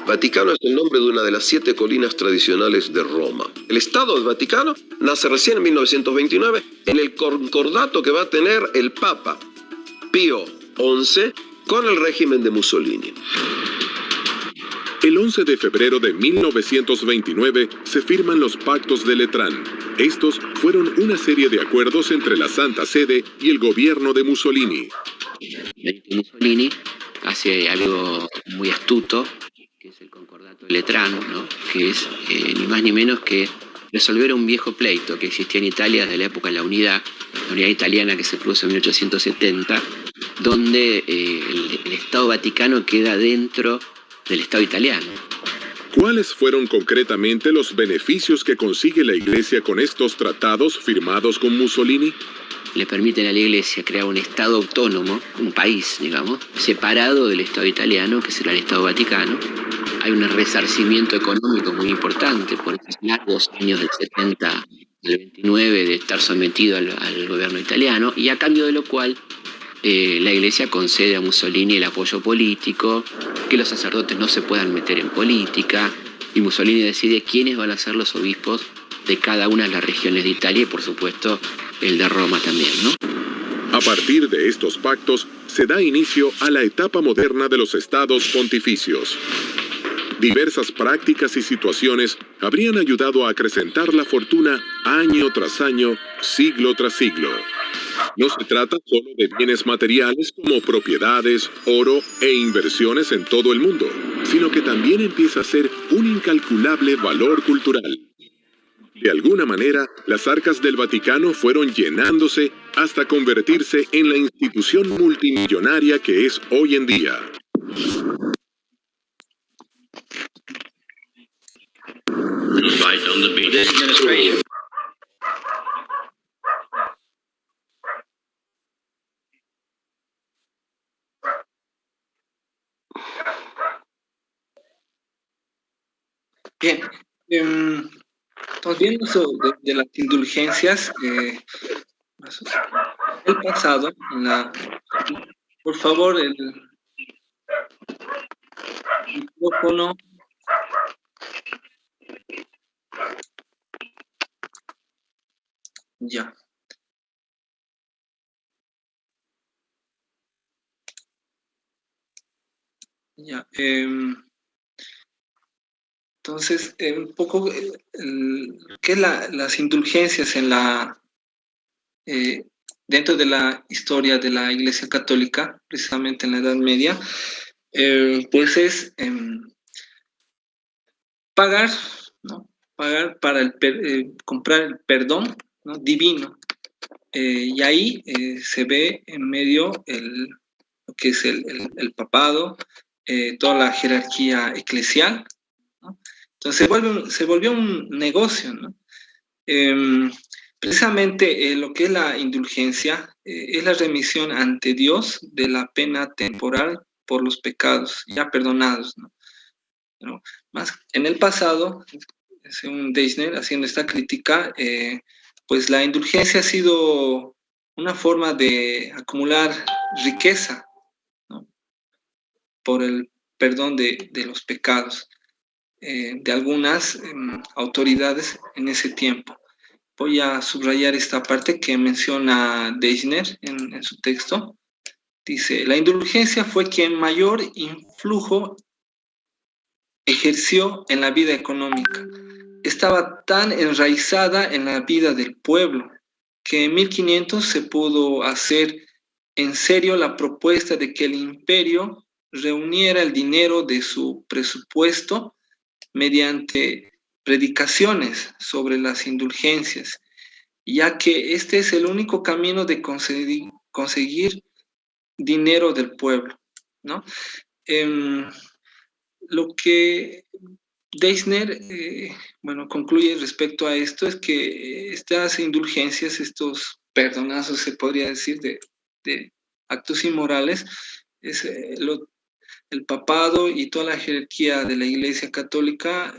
Vaticano es el nombre de una de las 7 colinas tradicionales de Roma. El Estado del Vaticano nace recién en 1929 en el concordato que va a tener el Papa Pío XI con el régimen de Mussolini. El 11 de febrero de 1929 se firman los Pactos de Letrán. Estos fueron una serie de acuerdos entre la Santa Sede y el gobierno de Mussolini. Mussolini hace algo muy astuto, que es el concordato de Letrán, ¿no? Que es ni más ni menos que resolver un viejo pleito que existía en Italia desde la época de la unidad italiana que se produce en 1870, donde el Estado Vaticano queda dentro del Estado italiano. ¿Cuáles fueron concretamente los beneficios que consigue la Iglesia con estos tratados firmados con Mussolini? Le permiten a la Iglesia crear un Estado autónomo, un país, digamos, separado del Estado italiano, que será el Estado Vaticano. Hay un resarcimiento económico muy importante por esos largos años del 70 al 29 de estar sometido al gobierno italiano, y a cambio de lo cual la Iglesia concede a Mussolini el apoyo político, que los sacerdotes no se puedan meter en política, y Mussolini decide quiénes van a ser los obispos de cada una de las regiones de Italia y, por supuesto, el de Roma también, ¿no? A partir de estos pactos, se da inicio a la etapa moderna de los estados pontificios. Diversas prácticas y situaciones habrían ayudado a acrecentar la fortuna año tras año, siglo tras siglo. No se trata solo de bienes materiales como propiedades, oro e inversiones en todo el mundo, sino que también empieza a ser un incalculable valor cultural. De alguna manera, las arcas del Vaticano fueron llenándose hasta convertirse en la institución multimillonaria que es hoy en día. Bien, estamos viendo eso de las indulgencias. El pasado, por favor, el micrófono. Ya. Ya. Entonces, un poco, ¿qué es las indulgencias en dentro de la historia de la Iglesia Católica, precisamente en la Edad Media? Pues es pagar, ¿no? Pagar para comprar el perdón, ¿no? Divino. Y ahí se ve en medio lo que es el papado, toda la jerarquía eclesial, ¿no? Entonces se volvió un negocio, ¿no? Precisamente lo que es la indulgencia es la remisión ante Dios de la pena temporal por los pecados ya perdonados, ¿no? ¿No? Más en el pasado, según Deisner, haciendo esta crítica, pues la indulgencia ha sido una forma de acumular riqueza, ¿no? Por el perdón de los pecados de algunas autoridades en ese tiempo. Voy a subrayar esta parte que menciona Deisner en su texto. Dice, la indulgencia fue quien mayor influjo ejerció en la vida económica. Estaba tan enraizada en la vida del pueblo que en 1500 se pudo hacer en serio la propuesta de que el imperio reuniera el dinero de su presupuesto mediante predicaciones sobre las indulgencias, ya que este es el único camino de conseguir dinero del pueblo, ¿no? Lo que Deisner concluye respecto a esto es que estas indulgencias, estos perdonazos, se podría decir, de actos inmorales, es el papado y toda la jerarquía de la Iglesia Católica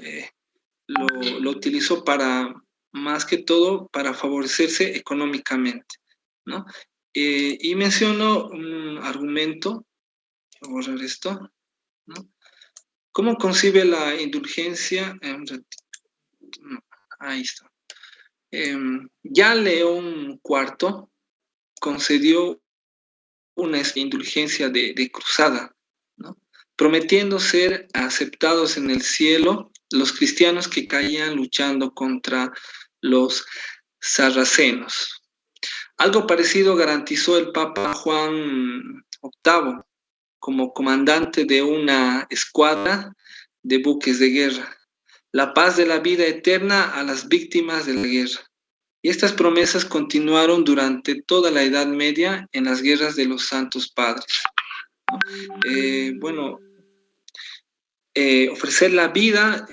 lo utilizó para, más que todo, para favorecerse económicamente, ¿no? Y menciono un argumento, voy a borrar esto, ¿no? ¿Cómo concibe la indulgencia? Ahí está. Ya León IV concedió una indulgencia de cruzada, ¿no? Prometiendo ser aceptados en el cielo los cristianos que caían luchando contra los sarracenos. Algo parecido garantizó el Papa Juan VIII como comandante de una escuadra de buques de guerra. La paz de la vida eterna a las víctimas de la guerra. Y estas promesas continuaron durante toda la Edad Media en las guerras de los Santos Padres. Ofrecer la vida,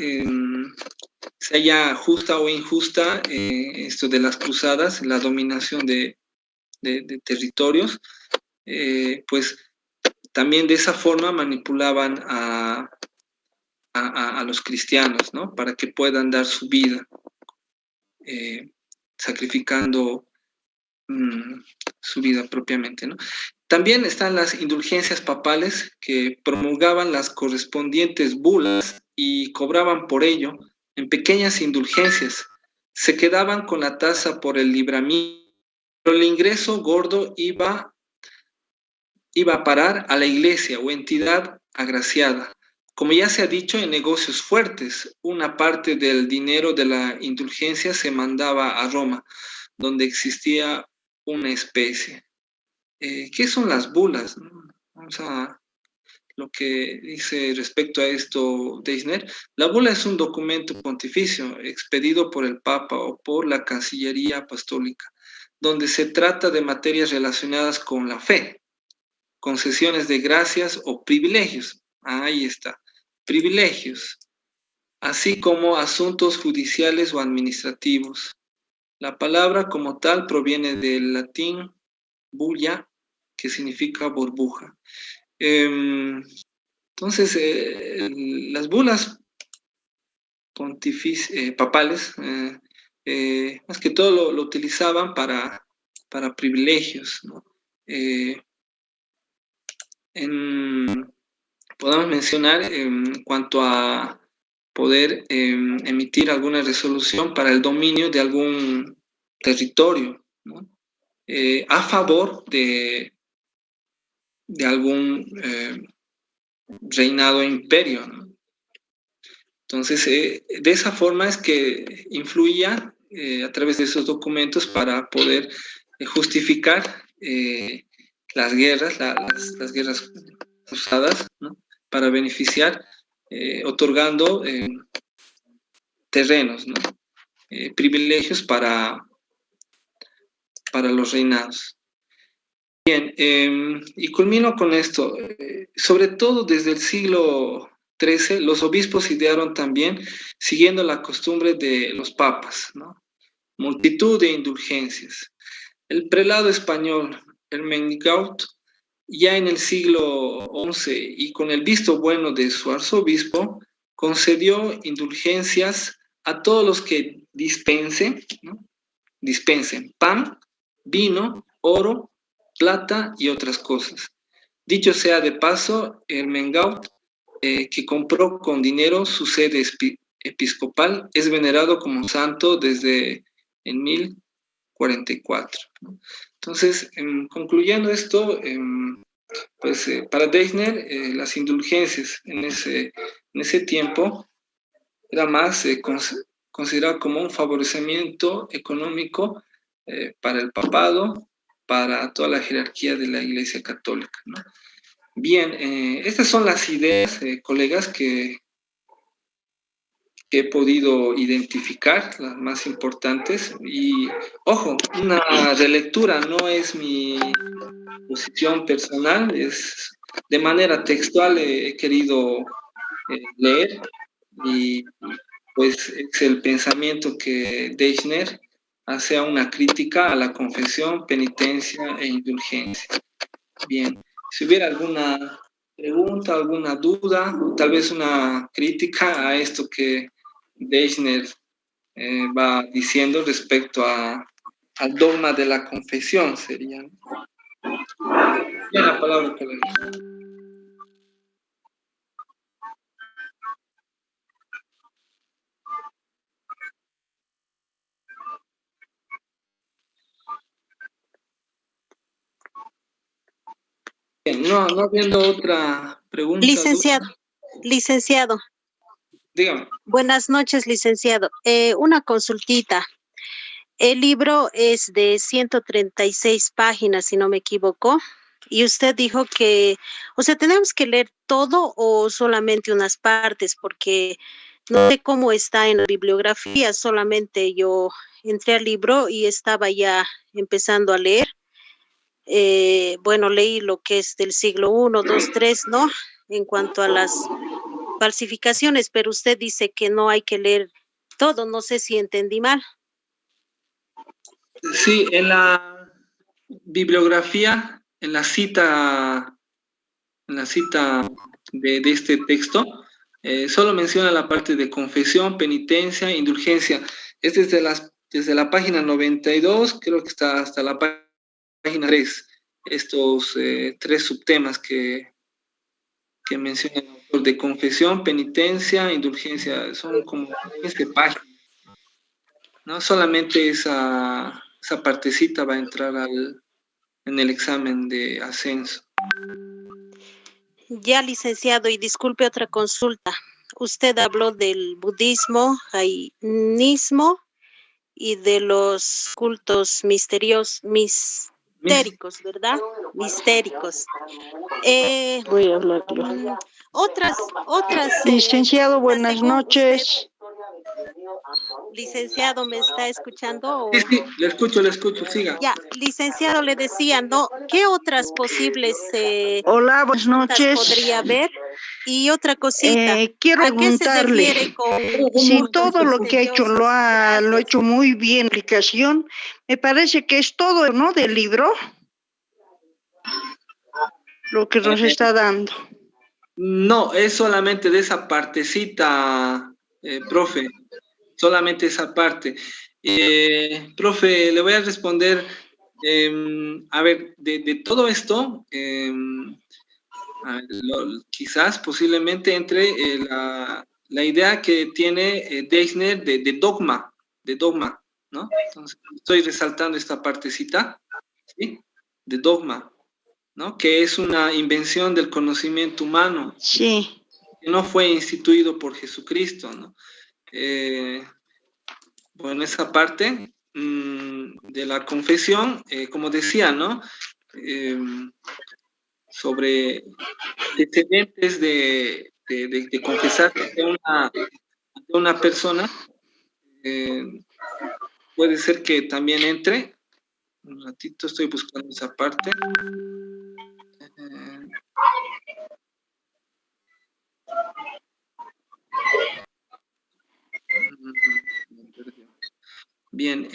sea justa o injusta, esto de las cruzadas, la dominación de territorios, pues también de esa forma manipulaban a los cristianos, ¿no? Para que puedan dar su vida, sacrificando su vida propiamente, ¿no? También están las indulgencias papales que promulgaban las correspondientes bulas y cobraban por ello en pequeñas indulgencias. Se quedaban con la tasa por el libramiento, pero el ingreso gordo iba a parar a la iglesia o entidad agraciada. Como ya se ha dicho, en negocios fuertes, una parte del dinero de la indulgencia se mandaba a Roma, donde existía una especie. ¿Qué son las bulas? Vamos a lo que dice respecto a esto Deissner. La bula es un documento pontificio expedido por el Papa o por la Cancillería Apostólica, donde se trata de materias relacionadas con la fe, concesiones de gracias o privilegios. Ahí está, privilegios, así como asuntos judiciales o administrativos. La palabra como tal proviene del latín bulla, que significa burbuja. Entonces, las bulas papales, más que todo lo utilizaban para privilegios, ¿no? Podemos mencionar en cuanto a poder emitir alguna resolución para el dominio de algún territorio, ¿no? A favor de algún reinado o imperio, ¿no? Entonces, de esa forma es que influía a través de esos documentos para poder justificar las guerras, las guerras cruzadas, ¿no? Para beneficiar, otorgando terrenos, ¿no? Privilegios para los reinados. Bien, y culmino con esto. Sobre todo desde el siglo XIII, los obispos idearon también, siguiendo la costumbre de los papas, ¿no? Multitud de indulgencias. El prelado español, Ermengarda, ya en el siglo XI y con el visto bueno de su arzobispo, concedió indulgencias a todos los que dispensen, ¿no? Dispensen pan, vino, oro, plata y otras cosas. Dicho sea de paso, Ermengarda, que compró con dinero su sede episcopal, es venerado como santo desde en 1044. ¿No? Entonces, concluyendo esto, pues para Deissner, las indulgencias en ese tiempo era más considerado como un favorecimiento económico para el papado, para toda la jerarquía de la Iglesia Católica, ¿no? Bien, estas son las ideas, colegas, que he podido identificar, las más importantes. Y, ojo, una relectura no es mi posición personal, es de manera textual he querido leer, y pues es el pensamiento que Deissner hace a una crítica a la confesión, penitencia e indulgencia. Bien, si hubiera alguna pregunta, alguna duda, o tal vez una crítica a esto que Deichner va diciendo respecto al dogma de la confesión, sería, ¿no? Bien, la palabra que le doy. Bien, no habiendo otra pregunta. Licenciado. Dígame. Buenas noches, licenciado. Una consultita. El libro es de 136 páginas, si no me equivoco, y usted dijo que, o sea, ¿tenemos que leer todo o solamente unas partes? Porque no sé cómo está en la bibliografía, solamente yo entré al libro y estaba ya empezando a leer. Bueno, leí lo que es del siglo I, II, III, ¿no? En cuanto a las falsificaciones, pero usted dice que no hay que leer todo, no sé si entendí mal. Sí, en la bibliografía, en la cita de este texto, solo menciona la parte de confesión, penitencia, indulgencia. Es desde la página 92, creo que está hasta la página 3, estos 3 subtemas que menciona el autor, de confesión, penitencia, indulgencia, son como 15 páginas, ¿no? Solamente esa partecita va a entrar en el examen de ascenso. Ya, licenciado, y disculpe otra consulta. Usted habló del budismo, jainismo y de los cultos mistéricos, ¿verdad? Mistéricos. Voy a hablarlo. Otras. Licenciado, buenas noches. Licenciado, ¿me está escuchando? ¿O? Sí, le escucho, siga. Ya, licenciado, le decía, ¿no? ¿Qué otras posibles Hola, buenas noches. podría haber? Y otra cosita, quiero ¿a qué se preguntarle refiere con si todo lo que ha hecho lo ha hecho muy bien, explicación, me parece que es todo, ¿no? Del libro, lo que nos está dando. No, es solamente de esa partecita, profe, solamente esa parte. Profe, le voy a responder, a ver, de todo esto, quizás posiblemente entre la idea que tiene Deichner de dogma, ¿no? Entonces, estoy resaltando esta partecita, ¿sí? De dogma, ¿no? Que es una invención del conocimiento humano. Sí. Que no fue instituido por Jesucristo, ¿no? Bueno, esa parte de la confesión, como decía, ¿no? Sobre antecedentes de confesar ante una persona, puede ser que también entre. Un ratito, estoy buscando esa parte. Bien,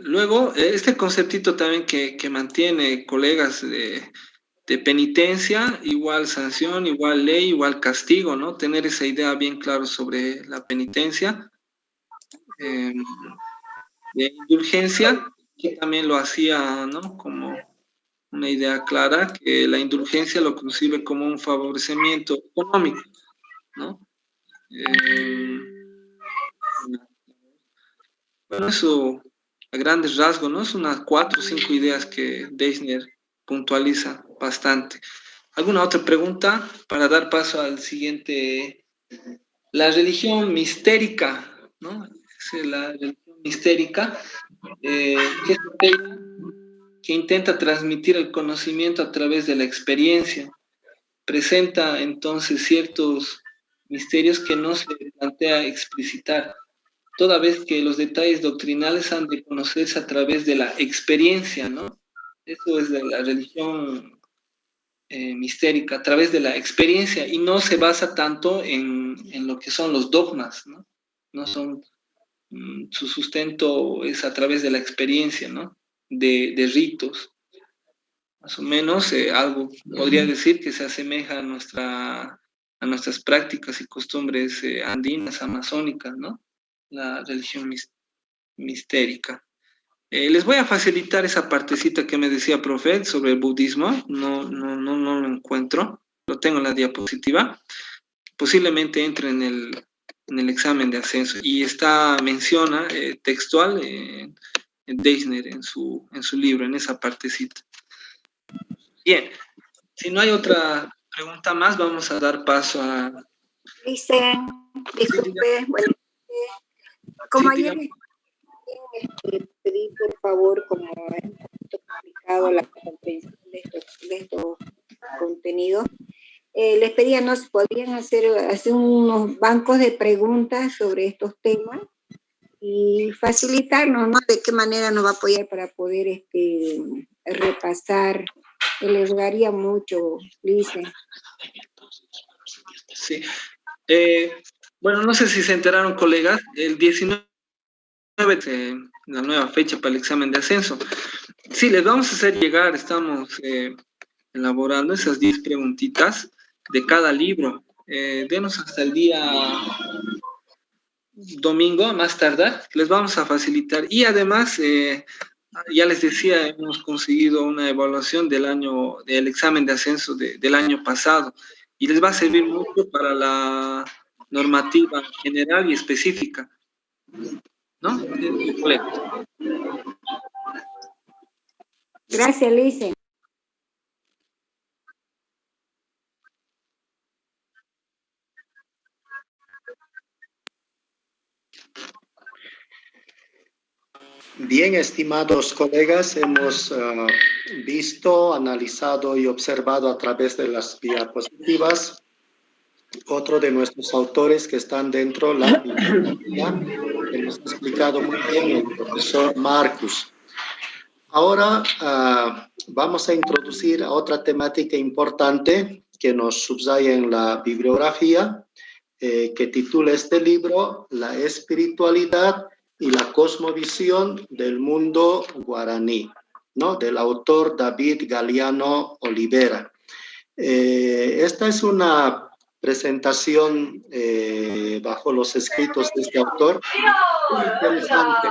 luego, este conceptito también que mantiene colegas de penitencia, igual sanción, igual ley, igual castigo, ¿no? Tener esa idea bien clara sobre la penitencia. De indulgencia, que también lo hacía, ¿no? Como una idea clara, que la indulgencia lo concibe como un favorecimiento económico, ¿no? Bueno, eso a grandes rasgos, ¿no? Es unas 4 o 5 ideas que Deichner puntualiza bastante. ¿Alguna otra pregunta para dar paso al siguiente? La religión mistérica, ¿no? Es la religión mistérica, que es aquella que intenta transmitir el conocimiento a través de la experiencia. Presenta entonces ciertos misterios que no se plantea explicitar, toda vez que los detalles doctrinales han de conocerse a través de la experiencia, ¿no? Eso es de la religión mistérica, a través de la experiencia, y no se basa tanto en lo que son los dogmas, ¿no? No son, su sustento es a través de la experiencia, ¿no? De ritos. Más o menos algo podría decir que se asemeja a nuestras prácticas y costumbres andinas, amazónicas, ¿no? la religión mistérica. Les voy a facilitar esa partecita que me decía profe sobre el budismo. No lo encuentro. Lo tengo en la diapositiva. Posiblemente entre en el examen de ascenso. Y menciona textual en Deisner en su libro, en esa partecita. Bien. Si no hay otra pregunta más, vamos a dar paso a... Dicen, disculpe, bueno, como Sí, ayer pedí por favor, como es un poquito complicado la comprensión de estos contenidos, les pedía, ¿no? Si podrían hacer unos bancos de preguntas sobre estos temas y facilitarnos, ¿no? De qué manera nos va a apoyar para poder repasar. Les rogaría mucho, Lice. Sí. Bueno, no sé si se enteraron, colegas, el 19 la nueva fecha para el examen de ascenso. Sí, les vamos a hacer llegar, estamos elaborando esas 10 preguntitas de cada libro. Denos hasta el día domingo, a más tardar, les vamos a facilitar. Y además, ya les decía, hemos conseguido una evaluación del examen de ascenso del año pasado, y les va a servir mucho para la normativa general y específica, ¿no? Gracias, Lice. Bien, estimados colegas, hemos visto, analizado y observado a través de las diapositivas otro de nuestros autores que están dentro de la bibliografía, que nos ha explicado muy bien el profesor Marcus. Ahora vamos a introducir a otra temática importante que nos subraya en la bibliografía, que titula este libro La espiritualidad y la cosmovisión del mundo guaraní, ¿no? Del autor David Galeano Olivera. Esta es una presentación bajo los escritos de este autor. Muy interesante.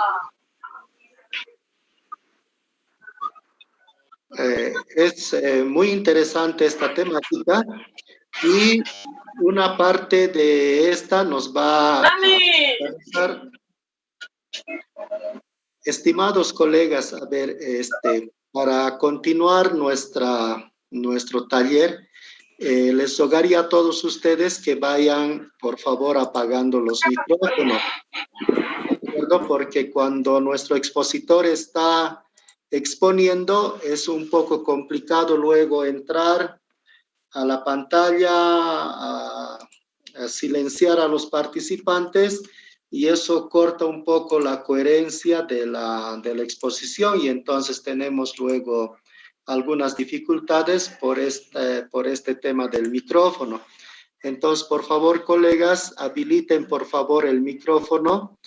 Es muy interesante esta temática y una parte de esta nos va a realizar. Estimados colegas, a ver, para continuar nuestro taller, les rogaría a todos ustedes que vayan, por favor, apagando los micrófonos, ¿de acuerdo? Porque cuando nuestro expositor está exponiendo, es un poco complicado luego entrar a la pantalla, a silenciar a los participantes, y eso corta un poco la coherencia de la exposición, y entonces tenemos luego algunas dificultades por este tema del micrófono. Entonces, por favor, colegas, habiliten por favor el micrófono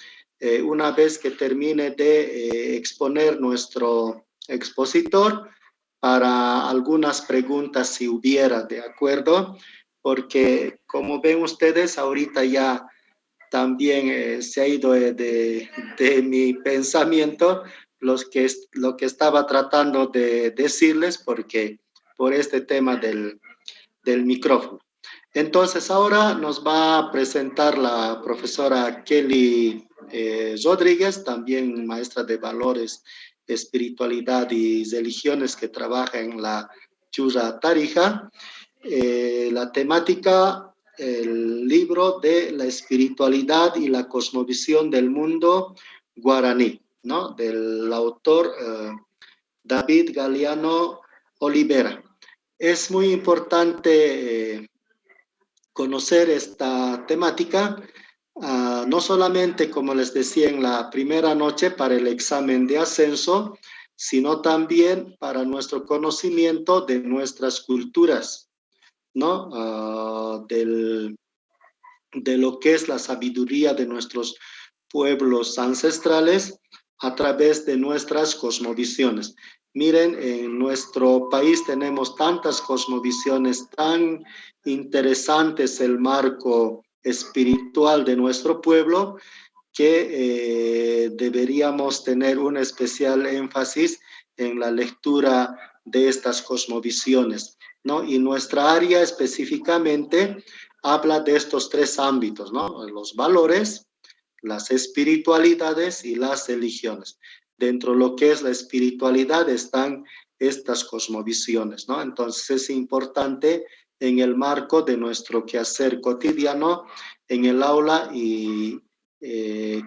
una vez que termine de exponer nuestro expositor para algunas preguntas si hubiera, ¿de acuerdo? Porque como ven ustedes, ahorita ya también se ha ido de mi pensamiento lo que estaba tratando de decirles por este tema del micrófono. Entonces ahora nos va a presentar la profesora Kelly Rodríguez, también maestra de valores, espiritualidad y religiones, que trabaja en la Churra Tarija. La temática, el libro de la espiritualidad y la cosmovisión del mundo guaraní, ¿no? Del autor David Galeano Olivera. Es muy importante conocer esta temática, no solamente, como les decía en la primera noche, para el examen de ascenso, sino también para nuestro conocimiento de nuestras culturas, ¿no? De lo que es la sabiduría de nuestros pueblos ancestrales a través de nuestras cosmovisiones. Miren, en nuestro país tenemos tantas cosmovisiones, tan interesantes el marco espiritual de nuestro pueblo, que deberíamos tener un especial énfasis en la lectura de estas cosmovisiones, ¿no? Y nuestra área específicamente habla de estos tres ámbitos, ¿no? Los valores, las espiritualidades y las religiones. Dentro de lo que es la espiritualidad están estas cosmovisiones, ¿no? Entonces es importante en el marco de nuestro quehacer cotidiano en el aula y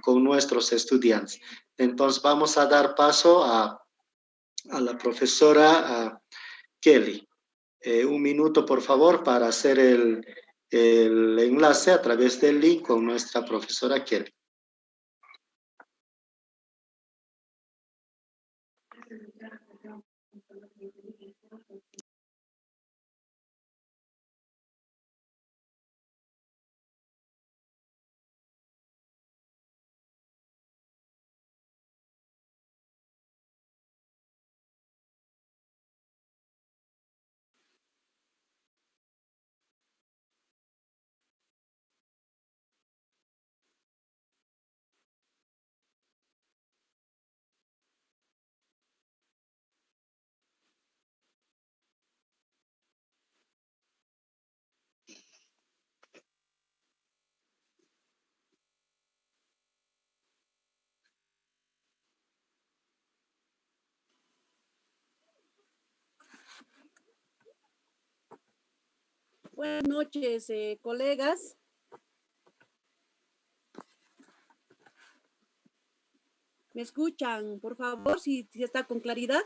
con nuestros estudiantes. Entonces vamos a dar paso a la profesora Kelly. Un minuto, por favor, para hacer el enlace a través del link con nuestra profesora Kelly. Buenas noches, colegas. ¿Me escuchan, por favor, si está con claridad?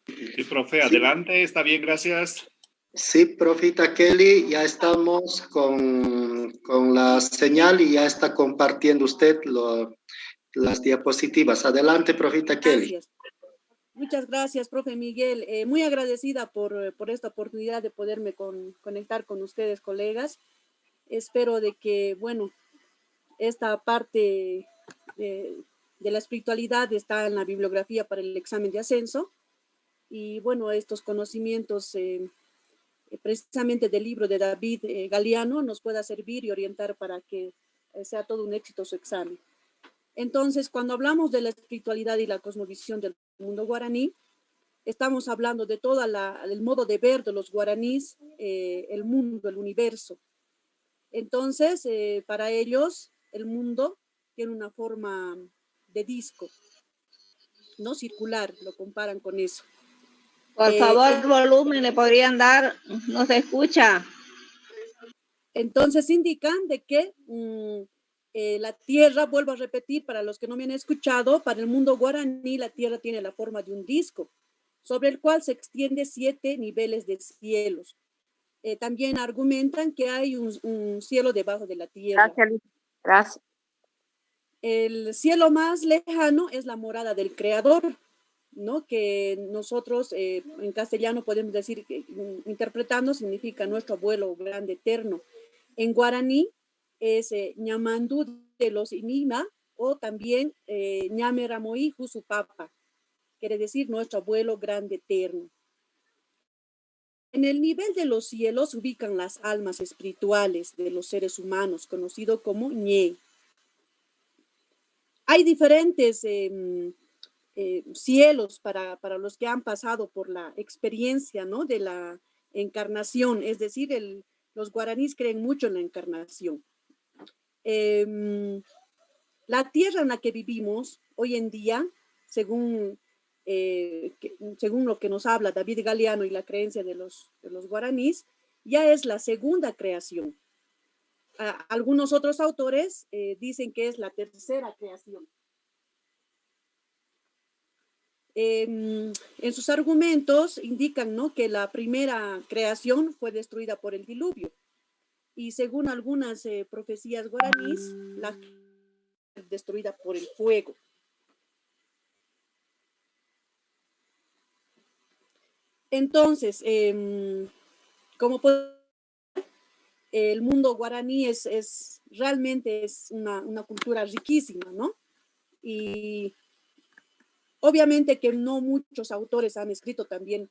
Sí, profe, adelante, está bien, gracias. Sí, profita Kelly, ya estamos con la señal y ya está compartiendo usted las diapositivas. Adelante, profita Kelly. Gracias. Muchas gracias, profe Miguel. Muy agradecida por esta oportunidad de poderme conectar con ustedes, colegas. Espero de que, bueno, esta parte de la espiritualidad está en la bibliografía para el examen de ascenso. Y, bueno, estos conocimientos precisamente del libro de David Galeano nos pueda servir y orientar para que sea todo un éxito su examen. Entonces, cuando hablamos de la espiritualidad y la cosmovisión del mundo guaraní, estamos hablando de todo el modo de ver de los guaraníes, el mundo, el universo. Entonces, para ellos, el mundo tiene una forma de disco, no circular, lo comparan con eso. Por favor, volumen, le podrían dar, no se escucha. Entonces, indican de que la tierra, vuelvo a repetir para los que no me han escuchado, para el mundo guaraní la tierra tiene la forma de un disco, sobre el cual se extiende 7 niveles de cielos. También argumentan que hay un cielo debajo de la tierra. Gracias. El cielo más lejano es la morada del Creador, ¿no? Que nosotros en castellano podemos decir, que interpretando significa nuestro abuelo grande eterno. En guaraní es Ñamandú de los Inima o también Ñame Ramoí Jusupapa, quiere decir nuestro abuelo grande eterno. En el nivel de los cielos se ubican las almas espirituales de los seres humanos, conocido como Ñe. Hay diferentes cielos para los que han pasado por la experiencia, ¿no? De la encarnación, es decir, los guaraníes creen mucho en la encarnación. La tierra en la que vivimos hoy en día, según lo que nos habla David Galeano y la creencia de los guaraníes, ya es la segunda creación. Algunos otros autores dicen que es la tercera creación. En sus argumentos indican, ¿no?, que la primera creación fue destruida por el diluvio. Y según algunas profecías guaraníes, la destruida por el fuego. Entonces, como el mundo guaraní realmente es una cultura riquísima, ¿no? Y obviamente que no muchos autores han escrito también